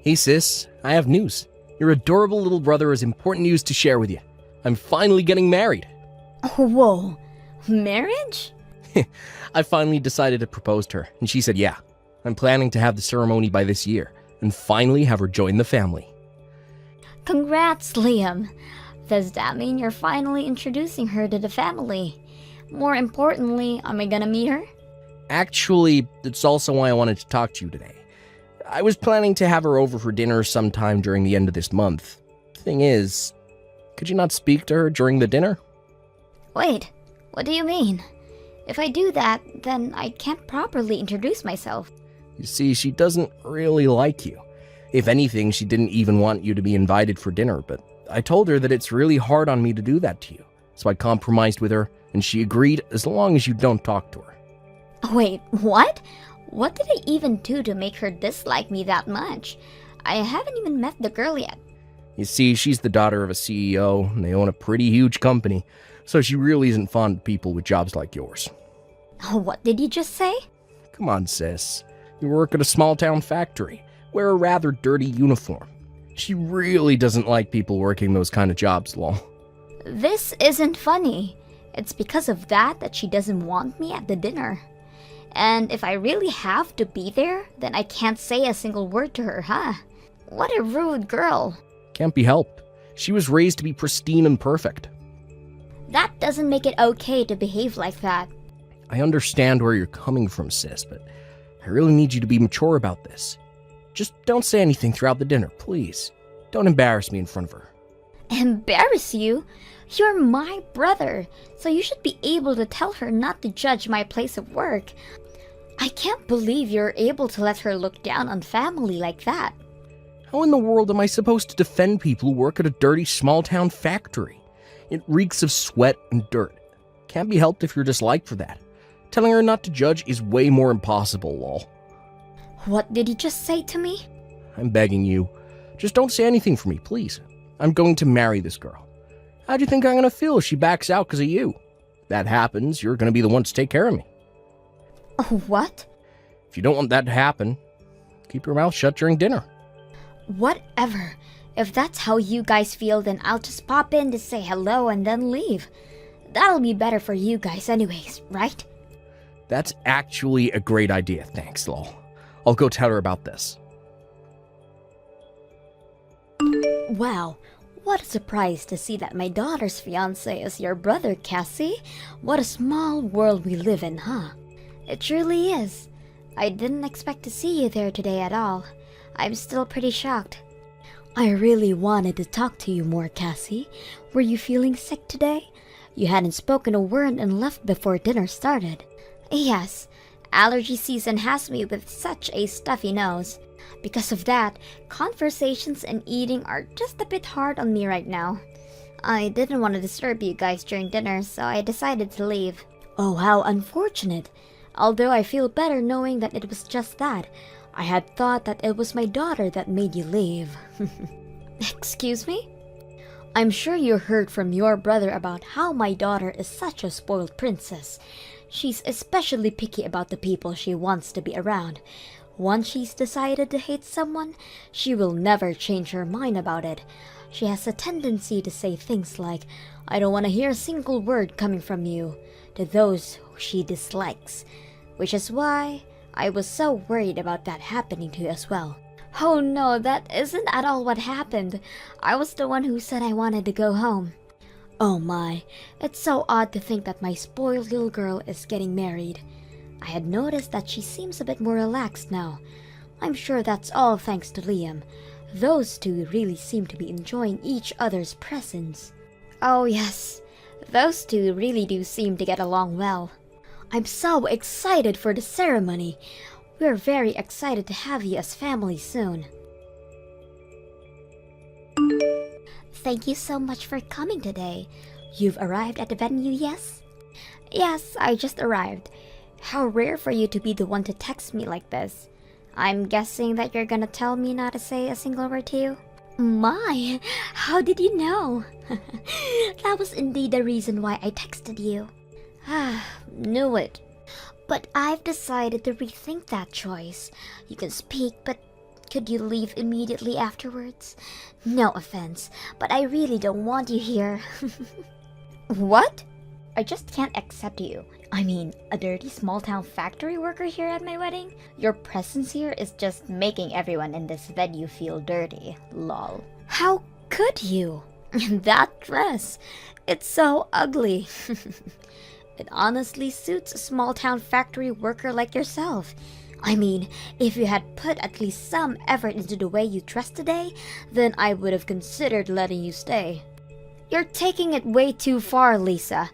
Hey sis, I have news. Your adorable little brother has important news to share with you. I'm finally getting married. Whoa, marriage? I finally decided to propose to her, and she said yeah. I'm planning to have the ceremony by this year, and finally have her join the family. Congrats, Liam. Does that mean you're finally introducing her to the family? More importantly, am I gonna meet her? Actually, that's also why I wanted to talk to you today. I was planning to have her over for dinner sometime during the end of this month. Thing is, could you not speak to her during the dinner? Wait, what do you mean? If I do that, then I can't properly introduce myself. You see, she doesn't really like you. If anything, she didn't even want you to be invited for dinner, but I told her that it's really hard on me to do that to you. So I compromised with her, and she agreed as long as you don't talk to her. Wait, what? What did I even do to make her dislike me that much? I haven't even met the girl yet. You see, she's the daughter of a CEO, and they own a pretty huge company, so she really isn't fond of people with jobs like yours. What did you just say? Come on, sis. You work at a small-town factory. Wear a rather dirty uniform. She really doesn't like people working those kind of jobs, lol. This isn't funny. It's because of that she doesn't want me at the dinner. And if I really have to be there, then I can't say a single word to her, huh? What a rude girl. Can't be helped. She was raised to be pristine and perfect. That doesn't make it okay to behave like that. I understand where you're coming from, sis, but I really need you to be mature about this. Just don't say anything throughout the dinner, please. Don't embarrass me in front of her. Embarrass you? You're my brother, so you should be able to tell her not to judge my place of work. I can't believe you're able to let her look down on family like that. How in the world am I supposed to defend people who work at a dirty small-town factory? It reeks of sweat and dirt. Can't be helped if you're disliked for that. Telling her not to judge is way more impossible, lol. What did you just say to me? I'm begging you. Just don't say anything for me, please. I'm going to marry this girl. How do you think I'm going to feel if she backs out because of you? If that happens, you're going to be the one to take care of me. What? If you don't want that to happen, keep your mouth shut during dinner. Whatever. If that's how you guys feel, then I'll just pop in to say hello and then leave. That'll be better for you guys anyways, right? That's actually a great idea, thanks, lol. I'll go tell her about this. Wow, what a surprise to see that my daughter's fiancé is your brother, Cassie. What a small world we live in, huh? It truly is. I didn't expect to see you there today at all. I'm still pretty shocked. I really wanted to talk to you more, Cassie. Were you feeling sick today? You hadn't spoken a word and left before dinner started. Yes, allergy season has me with such a stuffy nose. Because of that, conversations and eating are just a bit hard on me right now. I didn't want to disturb you guys during dinner, so I decided to leave. Oh, how unfortunate. Although I feel better knowing that it was just that. I had thought that it was my daughter that made you leave. Excuse me? I'm sure you heard from your brother about how my daughter is such a spoiled princess. She's especially picky about the people she wants to be around. Once she's decided to hate someone, she will never change her mind about it. She has a tendency to say things like, "I don't want to hear a single word coming from you," to those who she dislikes. Which is why I was so worried about that happening to you as well. Oh no, that isn't at all what happened. I was the one who said I wanted to go home. Oh my, it's so odd to think that my spoiled little girl is getting married. I had noticed that she seems a bit more relaxed now. I'm sure that's all thanks to Liam. Those two really seem to be enjoying each other's presence. Oh yes, those two really do seem to get along well. I'm so excited for the ceremony. We're very excited to have you as family soon. Thank you so much for coming today. You've arrived at the venue, yes? Yes, I just arrived. How rare for you to be the one to text me like this. I'm guessing that you're gonna tell me not to say a single word to you? My, how did you know? That was indeed the reason why I texted you. Knew it. But I've decided to rethink that choice. You can speak, but could you leave immediately afterwards? No offense, but I really don't want you here. What? I just can't accept you. I mean, a dirty small-town factory worker here at my wedding? Your presence here is just making everyone in this venue feel dirty. Lol. How could you? That dress, it's so ugly. It honestly suits a small-town factory worker like yourself. I mean, if you had put at least some effort into the way you dressed today, then I would have considered letting you stay. You're taking it way too far, Lisa.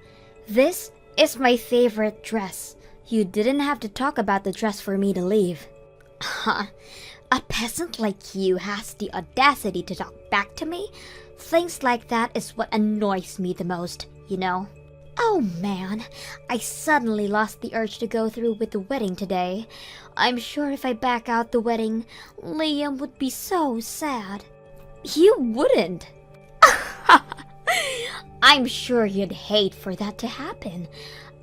This is my favorite dress. You didn't have to talk about the dress for me to leave. Huh? A peasant like you has the audacity to talk back to me? Things like that is what annoys me the most, you know? Oh man, I suddenly lost the urge to go through with the wedding today. I'm sure if I back out the wedding, Liam would be so sad. You wouldn't. I'm sure you'd hate for that to happen.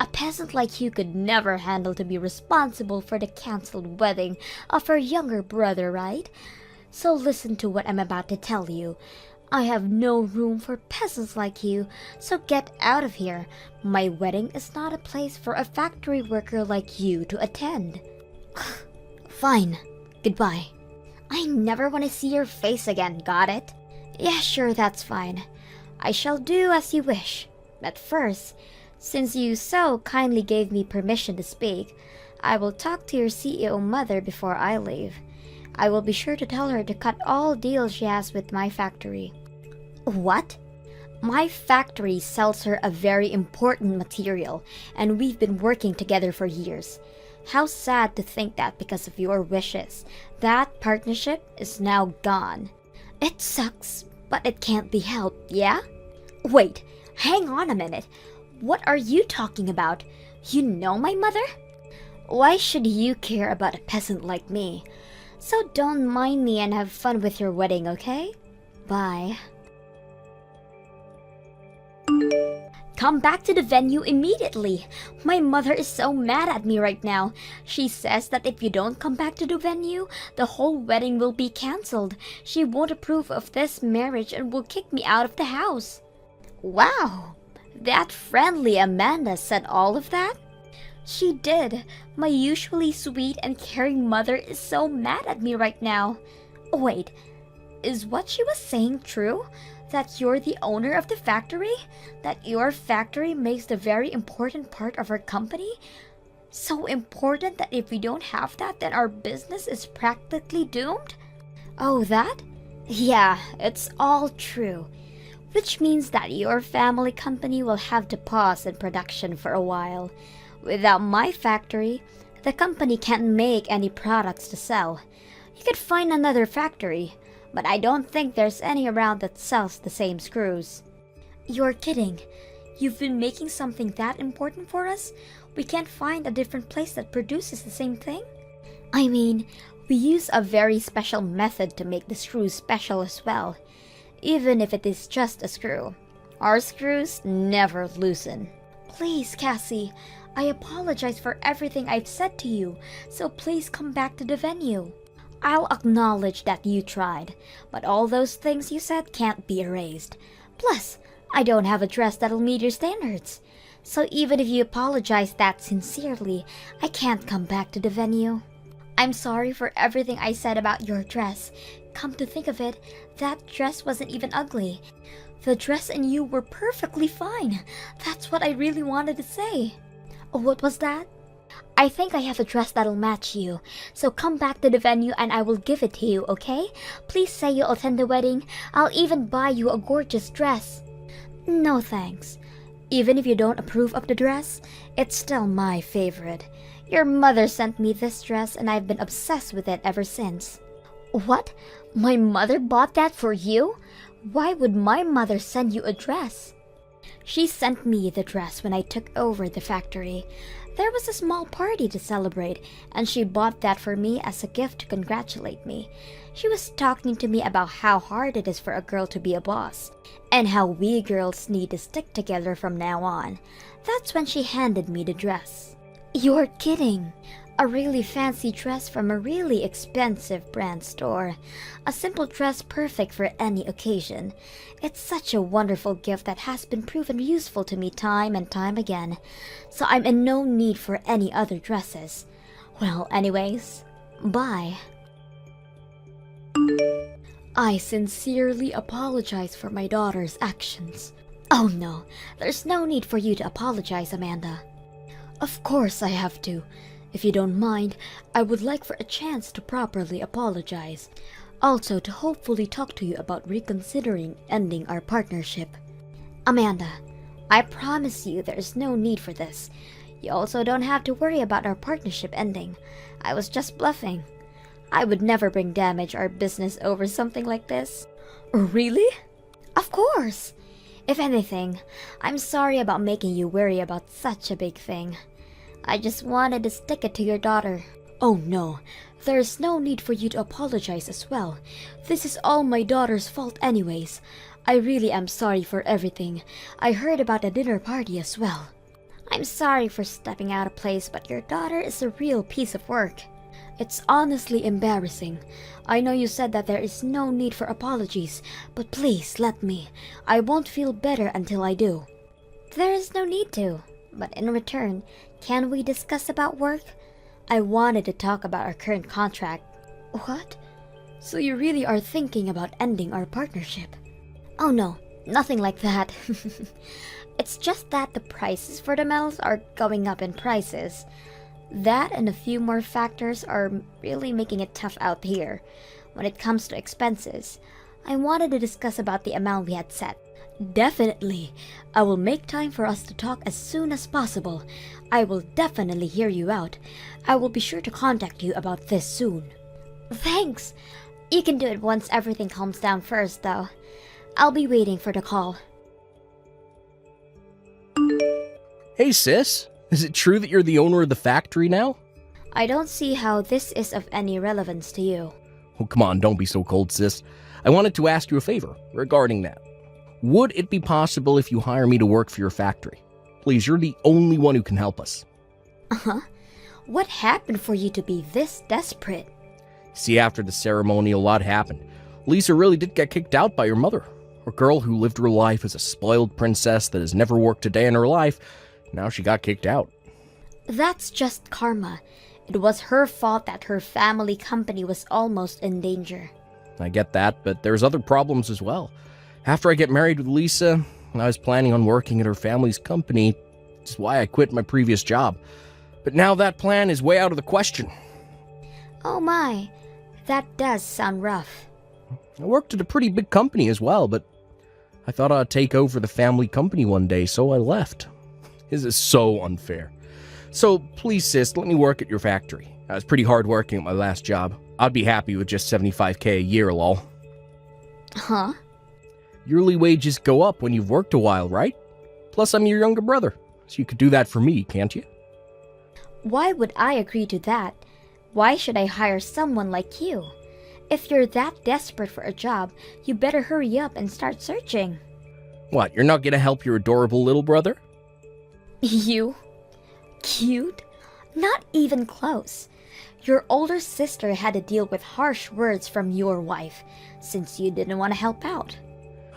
A peasant like you could never handle to be responsible for the cancelled wedding of her younger brother, right? So listen to what I'm about to tell you. I have no room for peasants like you, so get out of here. My wedding is not a place for a factory worker like you to attend. Fine. Goodbye. I never want to see your face again, got it? Yeah, sure, that's fine. I shall do as you wish. But first, since you so kindly gave me permission to speak, I will talk to your CEO mother before I leave. I will be sure to tell her to cut all deals she has with my factory. What? My factory sells her a very important material, and we've been working together for years. How sad to think that because of your wishes, that partnership is now gone. It sucks, but it can't be helped, yeah? Wait, hang on a minute. What are you talking about? You know my mother? Why should you care about a peasant like me? So don't mind me and have fun with your wedding, okay? Bye. Come back to the venue immediately. My mother is so mad at me right now. She says that if you don't come back to the venue, the whole wedding will be cancelled. She won't approve of this marriage and will kick me out of the house. Wow, that friendly Amanda said all of that? She did. My usually sweet and caring mother is so mad at me right now. Wait, is what she was saying true? That you're the owner of the factory? That your factory makes the very important part of our company? So important that if we don't have that, then our business is practically doomed? Oh, that? Yeah, it's all true. Which means that your family company will have to pause in production for a while. Without my factory, the company can't make any products to sell. You could find another factory, but I don't think there's any around that sells the same screws. You're kidding. You've been making something that important for us? We can't find a different place that produces the same thing? I mean, we use a very special method to make the screws special as well, even if it is just a screw. Our screws never loosen. Please, Cassie, I apologize for everything I've said to you, so please come back to the venue. I'll acknowledge that you tried, but all those things you said can't be erased. Plus, I don't have a dress that'll meet your standards. So even if you apologize that sincerely, I can't come back to the venue. I'm sorry for everything I said about your dress. Come to think of it, that dress wasn't even ugly. The dress and you were perfectly fine. That's what I really wanted to say. Oh, what was that? I think I have a dress that'll match you. So come back to the venue and I will give it to you, okay? Please say you'll attend the wedding. I'll even buy you a gorgeous dress. No thanks. Even if you don't approve of the dress, it's still my favorite. Your mother sent me this dress and I've been obsessed with it ever since. What? My mother bought that for you? Why would my mother send you a dress? She sent me the dress when I took over the factory. There was a small party to celebrate, and she bought that for me as a gift to congratulate me. She was talking to me about how hard it is for a girl to be a boss, and how we girls need to stick together from now on. That's when she handed me the dress. You're kidding. A really fancy dress from a really expensive brand store. A simple dress perfect for any occasion. It's such a wonderful gift that has been proven useful to me time and time again. So I'm in no need for any other dresses. Well, anyways, bye. I sincerely apologize for my daughter's actions. Oh no, there's no need for you to apologize, Amanda. Of course I have to. If you don't mind, I would like for a chance to properly apologize. Also to hopefully talk to you about reconsidering ending our partnership. Amanda, I promise you there's no need for this. You also don't have to worry about our partnership ending. I was just bluffing. I would never bring damage our business over something like this. Really? Of course. If anything, I'm sorry about making you worry about such a big thing. I just wanted to stick it to your daughter. Oh no, there's no need for you to apologize as well. This is all my daughter's fault anyways. I really am sorry for everything. I heard about the dinner party as well. I'm sorry for stepping out of place, but your daughter is a real piece of work. It's honestly embarrassing. I know you said that there is no need for apologies, but please let me. I won't feel better until I do. There is no need to, but in return, can we discuss about work? I wanted to talk about our current contract. What? So you really are thinking about ending our partnership? Oh no, nothing like that. It's just that the prices for the metals are going up in prices. That and a few more factors are really making it tough out here. When it comes to expenses, I wanted to discuss about the amount we had set. Definitely. I will make time for us to talk as soon as possible. I will definitely hear you out. I will be sure to contact you about this soon. Thanks. You can do it once everything calms down first, though. I'll be waiting for the call. Hey, sis. Is it true that you're the owner of the factory now? I don't see how this is of any relevance to you. Oh, come on, don't be so cold, sis. I wanted to ask you a favor regarding that. Would it be possible if you hire me to work for your factory? Please, you're the only one who can help us. Uh-huh. What happened for you to be this desperate? See, after the ceremony, a lot happened. Lisa really did get kicked out by her mother. A girl who lived her life as a spoiled princess that has never worked a day in her life. Now she got kicked out. That's just karma. It was her fault that her family company was almost in danger. I get that, but there's other problems as well. After I get married with Lisa, I was planning on working at her family's company, which is why I quit my previous job. But now that plan is way out of the question. Oh my, that does sound rough. I worked at a pretty big company as well, but I thought I'd take over the family company one day, so I left. This is so unfair. So please, sis, let me work at your factory. I was pretty hard working at my last job. I'd be happy with just $75K a year, lol. Huh? Yearly wages go up when you've worked a while, right? Plus, I'm your younger brother, so you could do that for me, can't you? Why would I agree to that? Why should I hire someone like you? If you're that desperate for a job, you better hurry up and start searching. What, you're not gonna help your adorable little brother? You? Cute? Not even close. Your older sister had to deal with harsh words from your wife, since you didn't want to help out.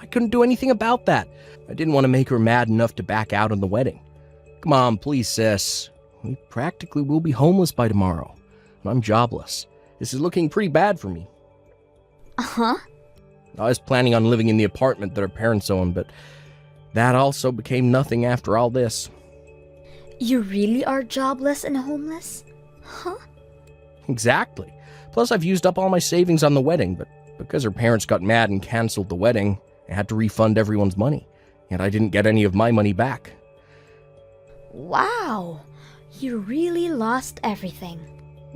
I couldn't do anything about that. I didn't want to make her mad enough to back out on the wedding. Come on, please, sis. We practically will be homeless by tomorrow. I'm jobless. This is looking pretty bad for me. Uh-huh. I was planning on living in the apartment that our parents own, but that also became nothing after all this. You really are jobless and homeless? Huh? Exactly. Plus, I've used up all my savings on the wedding, but because her parents got mad and canceled the wedding, I had to refund everyone's money, and I didn't get any of my money back. Wow. You really lost everything.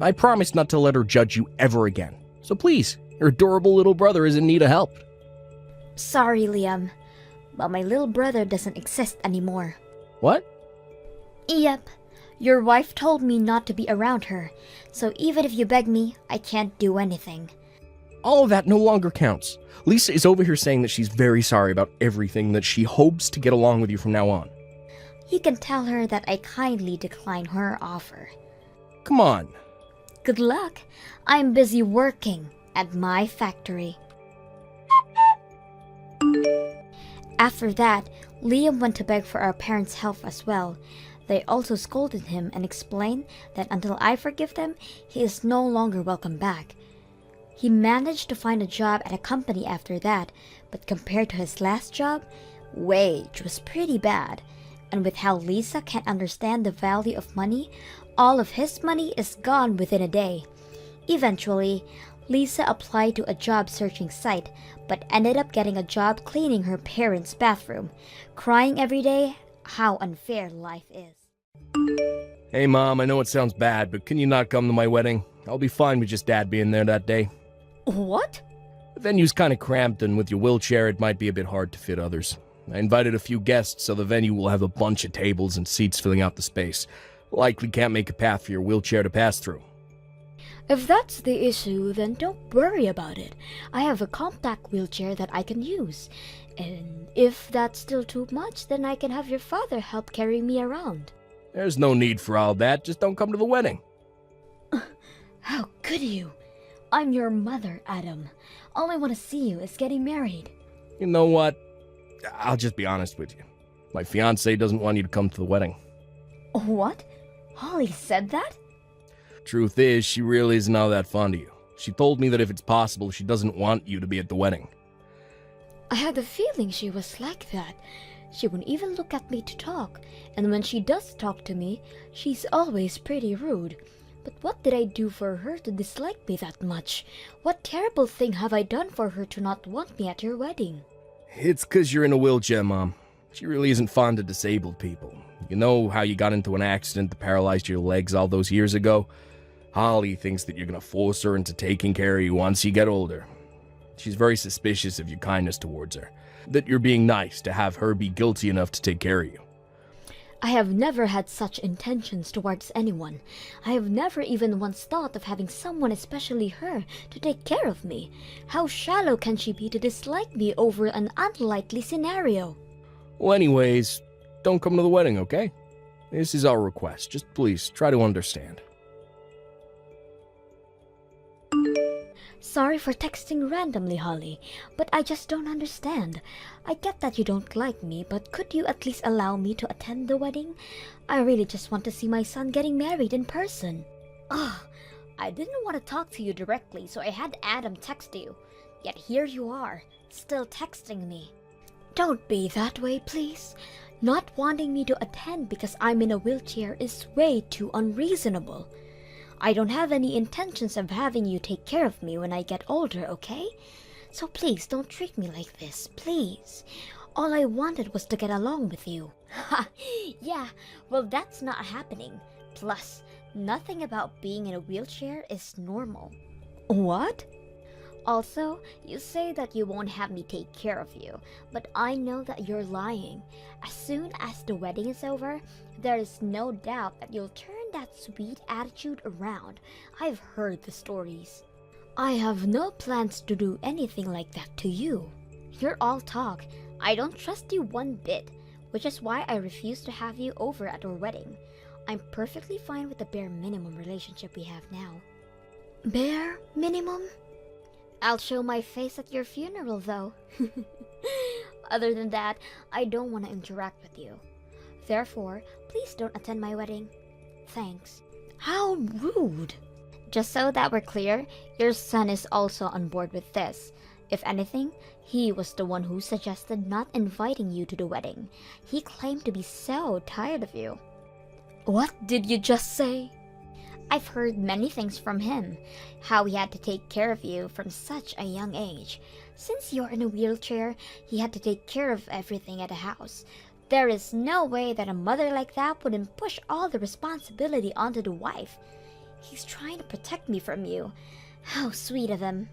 I promised not to let her judge you ever again. So please, your adorable little brother is in need of help. Sorry, Liam, but my little brother doesn't exist anymore. What? Yep. Your wife told me not to be around her, so even if you beg me, I can't do anything. All of that no longer counts. Lisa is over here saying that she's very sorry about everything, that she hopes to get along with you from now on. You can tell her that I kindly decline her offer. Come on. Good luck. I'm busy working at my factory. After that, Liam went to beg for our parents' help as well. They also scolded him and explained that until I forgive them, he is no longer welcome back. He managed to find a job at a company after that, but compared to his last job, wage was pretty bad. And with how Lisa can't understand the value of money, all of his money is gone within a day. Eventually, Lisa applied to a job searching site, but ended up getting a job cleaning her parents' bathroom, crying every day how unfair life is. Hey, Mom, I know it sounds bad, but can you not come to my wedding? I'll be fine with just Dad being there that day. What? The venue's kind of cramped, and with your wheelchair, it might be a bit hard to fit others. I invited a few guests, so the venue will have a bunch of tables and seats filling out the space. Likely can't make a path for your wheelchair to pass through. If that's the issue, then don't worry about it. I have a compact wheelchair that I can use. And if that's still too much, then I can have your father help carry me around. There's no need for all that, just don't come to the wedding. How could you? I'm your mother, Adam. All I want to see you is getting married. You know what? I'll just be honest with you. My fiancée doesn't want you to come to the wedding. What? Holly said that? Truth is, she really isn't all that fond of you. She told me that if it's possible, she doesn't want you to be at the wedding. I had a feeling she was like that. She wouldn't even look at me to talk, and when she does talk to me, she's always pretty rude. But what did I do for her to dislike me that much? What terrible thing have I done for her to not want me at her wedding? It's 'cause you're in a wheelchair, Mom. She really isn't fond of disabled people. You know how you got into an accident that paralyzed your legs all those years ago? Holly thinks that you're gonna force her into taking care of you once you get older. She's very suspicious of your kindness towards her, that you're being nice to have her be guilty enough to take care of you. I have never had such intentions towards anyone. I have never even once thought of having someone, especially her, to take care of me. How shallow can she be to dislike me over an unlikely scenario? Well, anyways, don't come to the wedding, okay? This is our request. Just please, try to understand. Sorry for texting randomly, Holly, but I just don't understand. I get that you don't like me, but could you at least allow me to attend the wedding? I really just want to see my son getting married in person. Ugh, I didn't want to talk to you directly, so I had Adam text you. Yet here you are, still texting me. Don't be that way, please. Not wanting me to attend because I'm in a wheelchair is way too unreasonable. I don't have any intentions of having you take care of me when I get older, okay? So please don't treat me like this, please. All I wanted was to get along with you. Ha! Yeah, well that's not happening. Plus, nothing about being in a wheelchair is normal. What? Also, you say that you won't have me take care of you, but I know that you're lying. As soon as the wedding is over, there is no doubt that you'll turn that sweet attitude around. I've heard the stories. I have no plans to do anything like that to you. You're all talk. I don't trust you one bit, which is why I refuse to have you over at our wedding. I'm perfectly fine with the bare minimum relationship we have now. Bare minimum? I'll show my face at your funeral, though. Other than that, I don't want to interact with you. Therefore, please don't attend my wedding. Thanks. How rude! Just so that we're clear, your son is also on board with this. If anything, he was the one who suggested not inviting you to the wedding. He claimed to be so tired of you. What did you just say? I've heard many things from him. How he had to take care of you from such a young age. Since you're in a wheelchair, he had to take care of everything at the house. There is no way that a mother like that wouldn't push all the responsibility onto the wife. He's trying to protect me from you. How sweet of him.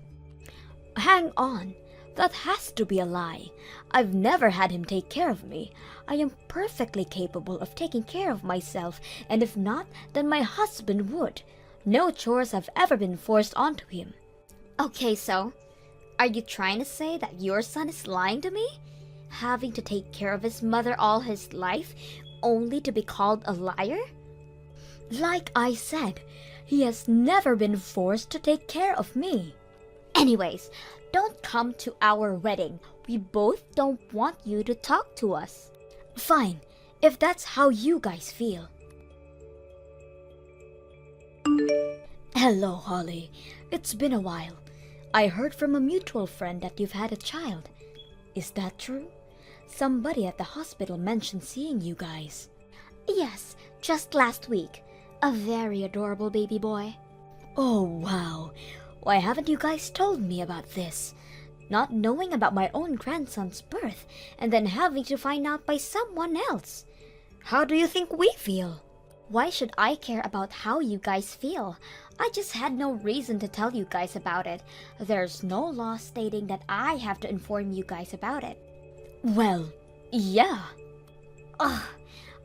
Hang on. That has to be a lie. I've never had him take care of me. I am perfectly capable of taking care of myself, and if not, then my husband would. No chores have ever been forced onto him. Okay, so, are you trying to say that your son is lying to me? Having to take care of his mother all his life, only to be called a liar? Like I said, he has never been forced to take care of me. Anyways, don't come to our wedding. We both don't want you to talk to us. Fine, if that's how you guys feel. Hello, Holly. It's been a while. I heard from a mutual friend that you've had a child. Is that true? Somebody at the hospital mentioned seeing you guys. Yes, just last week. A very adorable baby boy. Oh, wow. Why haven't you guys told me about this? Not knowing about my own grandson's birth and then having to find out by someone else. How do you think we feel? Why should I care about how you guys feel? I just had no reason to tell you guys about it. There's no law stating that I have to inform you guys about it. Well, yeah. Ugh,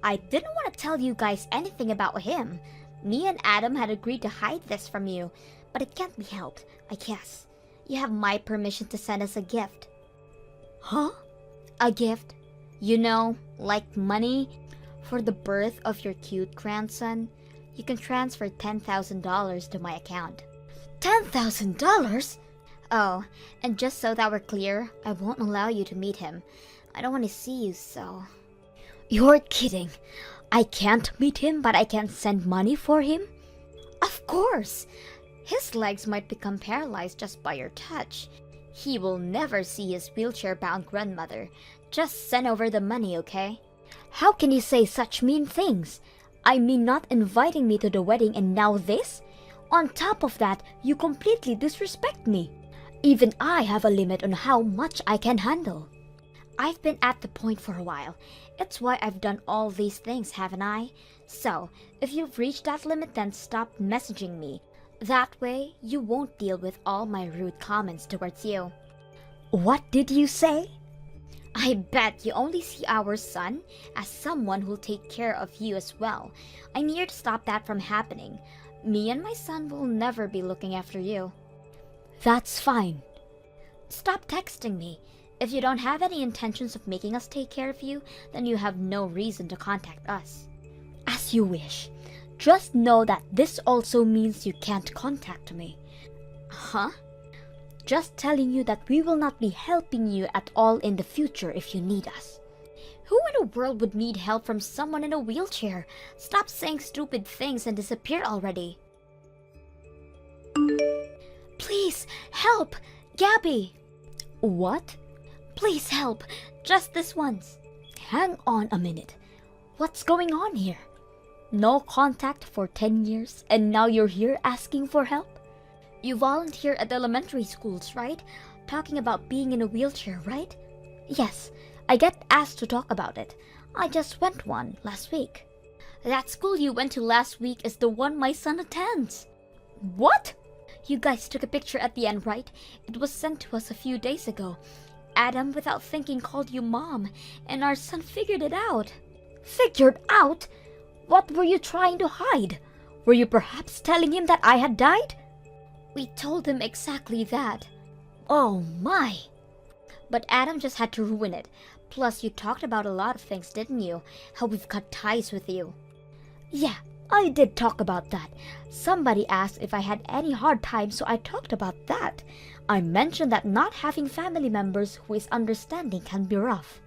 I didn't want to tell you guys anything about him. Me and Adam had agreed to hide this from you, but it can't be helped, I guess. You have my permission to send us a gift. Huh? A gift? You know, like money? For the birth of your cute grandson, you can transfer $10,000 to my account. $10,000? Oh, and just so that we're clear, I won't allow you to meet him. I don't want to see you, so... You're kidding. I can't meet him, but I can send money for him? Of course! His legs might become paralyzed just by your touch. He will never see his wheelchair-bound grandmother. Just send over the money, okay? How can you say such mean things? I mean not inviting me to the wedding and now this? On top of that, you completely disrespect me. Even I have a limit on how much I can handle. I've been at the point for a while. It's why I've done all these things, haven't I? So, if you've reached that limit, then stop messaging me. That way, you won't deal with all my rude comments towards you. What did you say? I bet you only see our son as someone who'll take care of you as well. I'm here to stop that from happening. Me and my son will never be looking after you. That's fine. Stop texting me. If you don't have any intentions of making us take care of you, then you have no reason to contact us. As you wish. Just know that this also means you can't contact me. Huh? Just telling you that we will not be helping you at all in the future if you need us. Who in the world would need help from someone in a wheelchair? Stop saying stupid things and disappear already. Please, help! Gabby! What? Please help! Just this once. Hang on a minute. What's going on here? No contact for 10 years and now you're here asking for help? You volunteer at elementary schools, right? Talking about being in a wheelchair, right? Yes, I get asked to talk about it. I just went one last week. That school you went to last week is the one my son attends. What? You guys took a picture at the end, right? It was sent to us a few days ago. Adam, without thinking, called you Mom, and our son figured it out. Figured out? What were you trying to hide? Were you perhaps telling him that I had died? We told him exactly that. Oh my! But Adam just had to ruin it. Plus, you talked about a lot of things, didn't you? How we've cut ties with you. Yeah, I did talk about that. Somebody asked if I had any hard times, so I talked about that. I mentioned that not having family members who is understanding can be rough.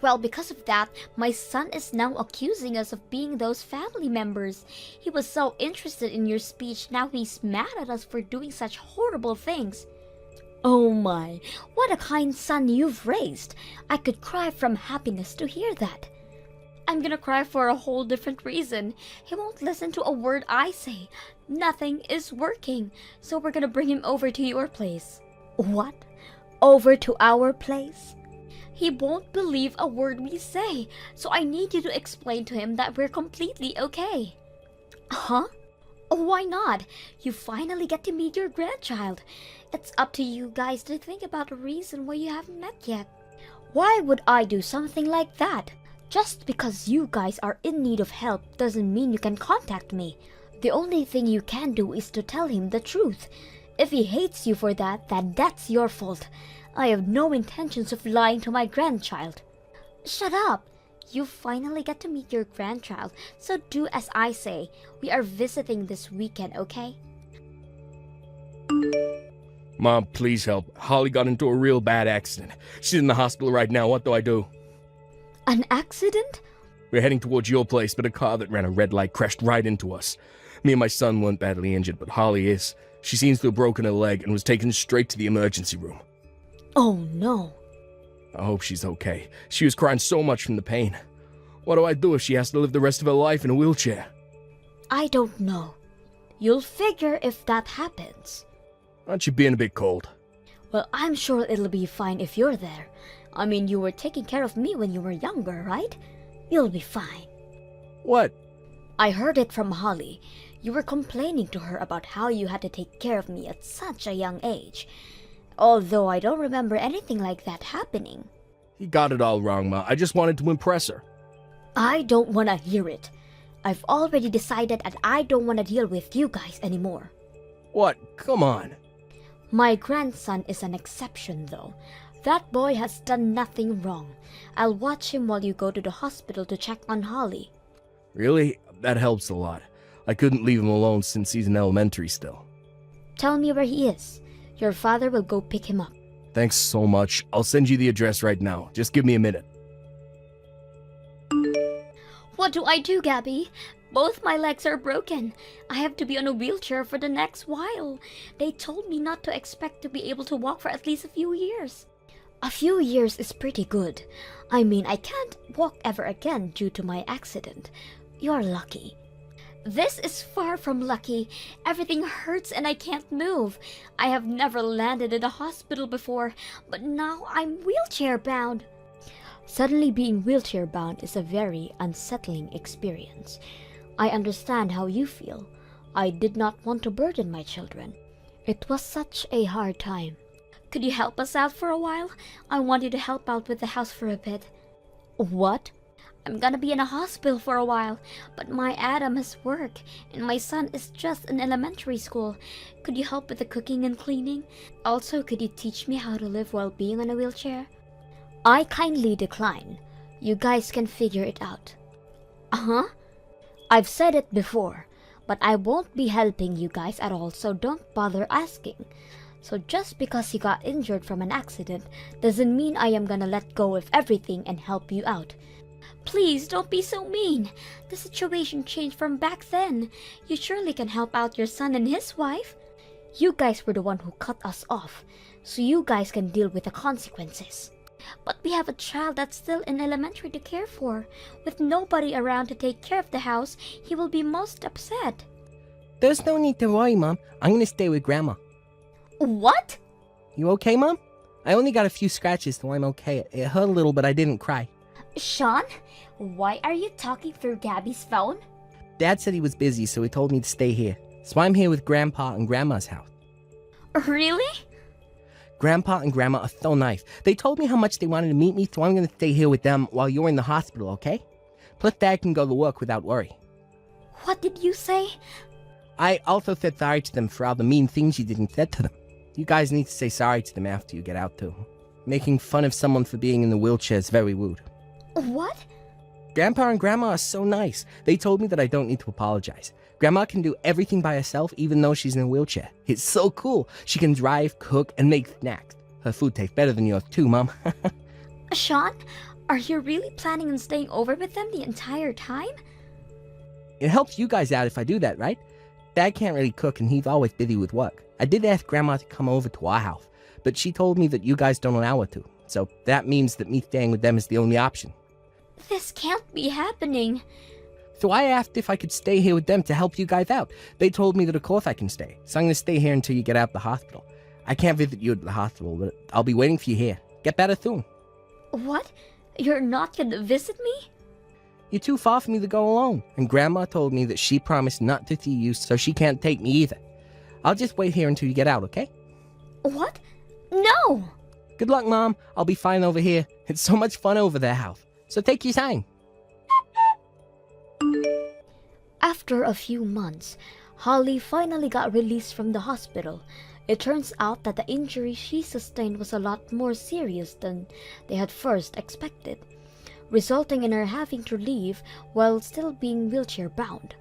Well, because of that, my son is now accusing us of being those family members. He was so interested in your speech, now he's mad at us for doing such horrible things. Oh my, what a kind son you've raised. I could cry from happiness to hear that. I'm gonna cry for a whole different reason. He won't listen to a word I say. Nothing is working, so we're gonna bring him over to your place. What? Over to our place? He won't believe a word we say, so I need you to explain to him that we're completely okay. Huh? Why not? You finally get to meet your grandchild. It's up to you guys to think about a reason why you haven't met yet. Why would I do something like that? Just because you guys are in need of help doesn't mean you can contact me. The only thing you can do is to tell him the truth. If he hates you for that, then that's your fault. I have no intentions of lying to my grandchild. Shut up! You finally get to meet your grandchild, so do as I say. We are visiting this weekend, okay? Mom, please help. Holly got into a real bad accident. She's in the hospital right now. What do I do? An accident? We're heading towards your place, but a car that ran a red light crashed right into us. Me and my son weren't badly injured, but Holly is. She seems to have broken her leg and was taken straight to the emergency room. Oh no. I hope she's okay. She was crying so much from the pain. What do I do if she has to live the rest of her life in a wheelchair? I don't know. You'll figure if that happens. Aren't you being a bit cold? Well, I'm sure it'll be fine if you're there. I mean, you were taking care of me when you were younger, right? You'll be fine. What? I heard it from Holly. You were complaining to her about how you had to take care of me at such a young age. Although I don't remember anything like that happening. You got it all wrong, Ma. I just wanted to impress her. I don't want to hear it. I've already decided that I don't want to deal with you guys anymore. What? Come on. My grandson is an exception, though. That boy has done nothing wrong. I'll watch him while you go to the hospital to check on Holly. Really? That helps a lot. I couldn't leave him alone since he's in elementary still. Tell me where he is. Your father will go pick him up. Thanks so much. I'll send you the address right now. Just give me a minute. What do I do, Gabby? Both my legs are broken. I have to be on a wheelchair for the next while. They told me not to expect to be able to walk for at least a few years. A few years is pretty good. I mean, I can't walk ever again due to my accident. You're lucky. This is far from lucky. Everything hurts and I can't move. I have never landed in a hospital before, but now I'm wheelchair bound. Suddenly being wheelchair bound is a very unsettling experience. I understand how you feel. I did not want to burden my children. It was such a hard time. Could you help us out for a while? I want you to help out with the house for a bit. What? I'm gonna be in a hospital for a while, but my Adam has work, and my son is just in elementary school. Could you help with the cooking and cleaning? Also, could you teach me how to live while being on a wheelchair? I kindly decline. You guys can figure it out. Uh-huh. I've said it before, but I won't be helping you guys at all, so don't bother asking. So just because you got injured from an accident doesn't mean I am gonna let go of everything and help you out. Please don't be so mean. The situation changed from back then. You surely can help out your son and his wife. You guys were the one who cut us off, so you guys can deal with the consequences. But we have a child that's still in elementary to care for. With nobody around to take care of the house, he will be most upset. There's no need to worry, Mom. I'm gonna stay with Grandma. What? You okay, Mom? I only got a few scratches, so I'm okay. It hurt a little, but I didn't cry. Sean, why are you talking through Gabby's phone? Dad said he was busy, so he told me to stay here. So I'm here with Grandpa and Grandma's house. Really? Grandpa and Grandma are so nice. They told me how much they wanted to meet me, so I'm gonna stay here with them while you're in the hospital, okay? Plus, Dad can go to work without worry. What did you say? I also said sorry to them for all the mean things you did and said to them. You guys need to say sorry to them after you get out, too. Making fun of someone for being in the wheelchair is very rude. What? Grandpa and Grandma are so nice. They told me that I don't need to apologize. Grandma can do everything by herself even though she's in a wheelchair. It's so cool. She can drive, cook, and make snacks. Her food tastes better than yours too, Mom. Sean, are you really planning on staying over with them the entire time? It helps you guys out if I do that, right? Dad can't really cook and he's always busy with work. I did ask Grandma to come over to our house, but she told me that you guys don't allow her to. So that means that me staying with them is the only option. This can't be happening. So I asked if I could stay here with them to help you guys out. They told me that of course I can stay, so I'm gonna stay here until you get out of the hospital. I can't visit you at the hospital, but I'll be waiting for you here. Get better soon. What? You're not gonna visit me? You're too far for me to go alone, and Grandma told me that she promised not to see you, so she can't take me either. I'll just wait here until you get out, okay? What? No! Good luck, Mom. I'll be fine over here. It's so much fun over their house. So take your time. After a few months, Holly finally got released from the hospital. It turns out that the injury she sustained was a lot more serious than they had first expected, resulting in her having to leave while still being wheelchair bound.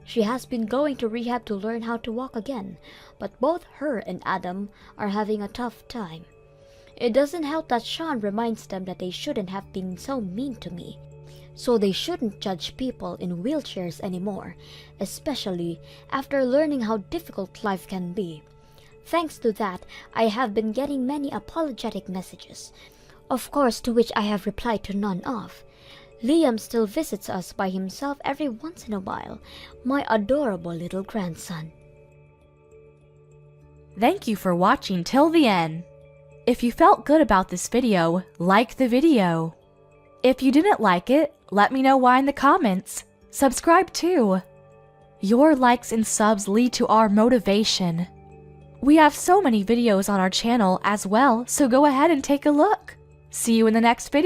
She has been going to rehab to learn how to walk again, but both her and Adam are having a tough time. It doesn't help that Sean reminds them that they shouldn't have been so mean to me, so they shouldn't judge people in wheelchairs anymore, especially after learning how difficult life can be. Thanks to that, I have been getting many apologetic messages, of course to which I have replied to none of. Liam still visits us by himself every once in a while, my adorable little grandson. Thank you for watching till the end. If you felt good about this video, like the video. If you didn't like it, let me know why in the comments. Subscribe too. Your likes and subs lead to our motivation. We have so many videos on our channel as well, so go ahead and take a look. See you in the next video.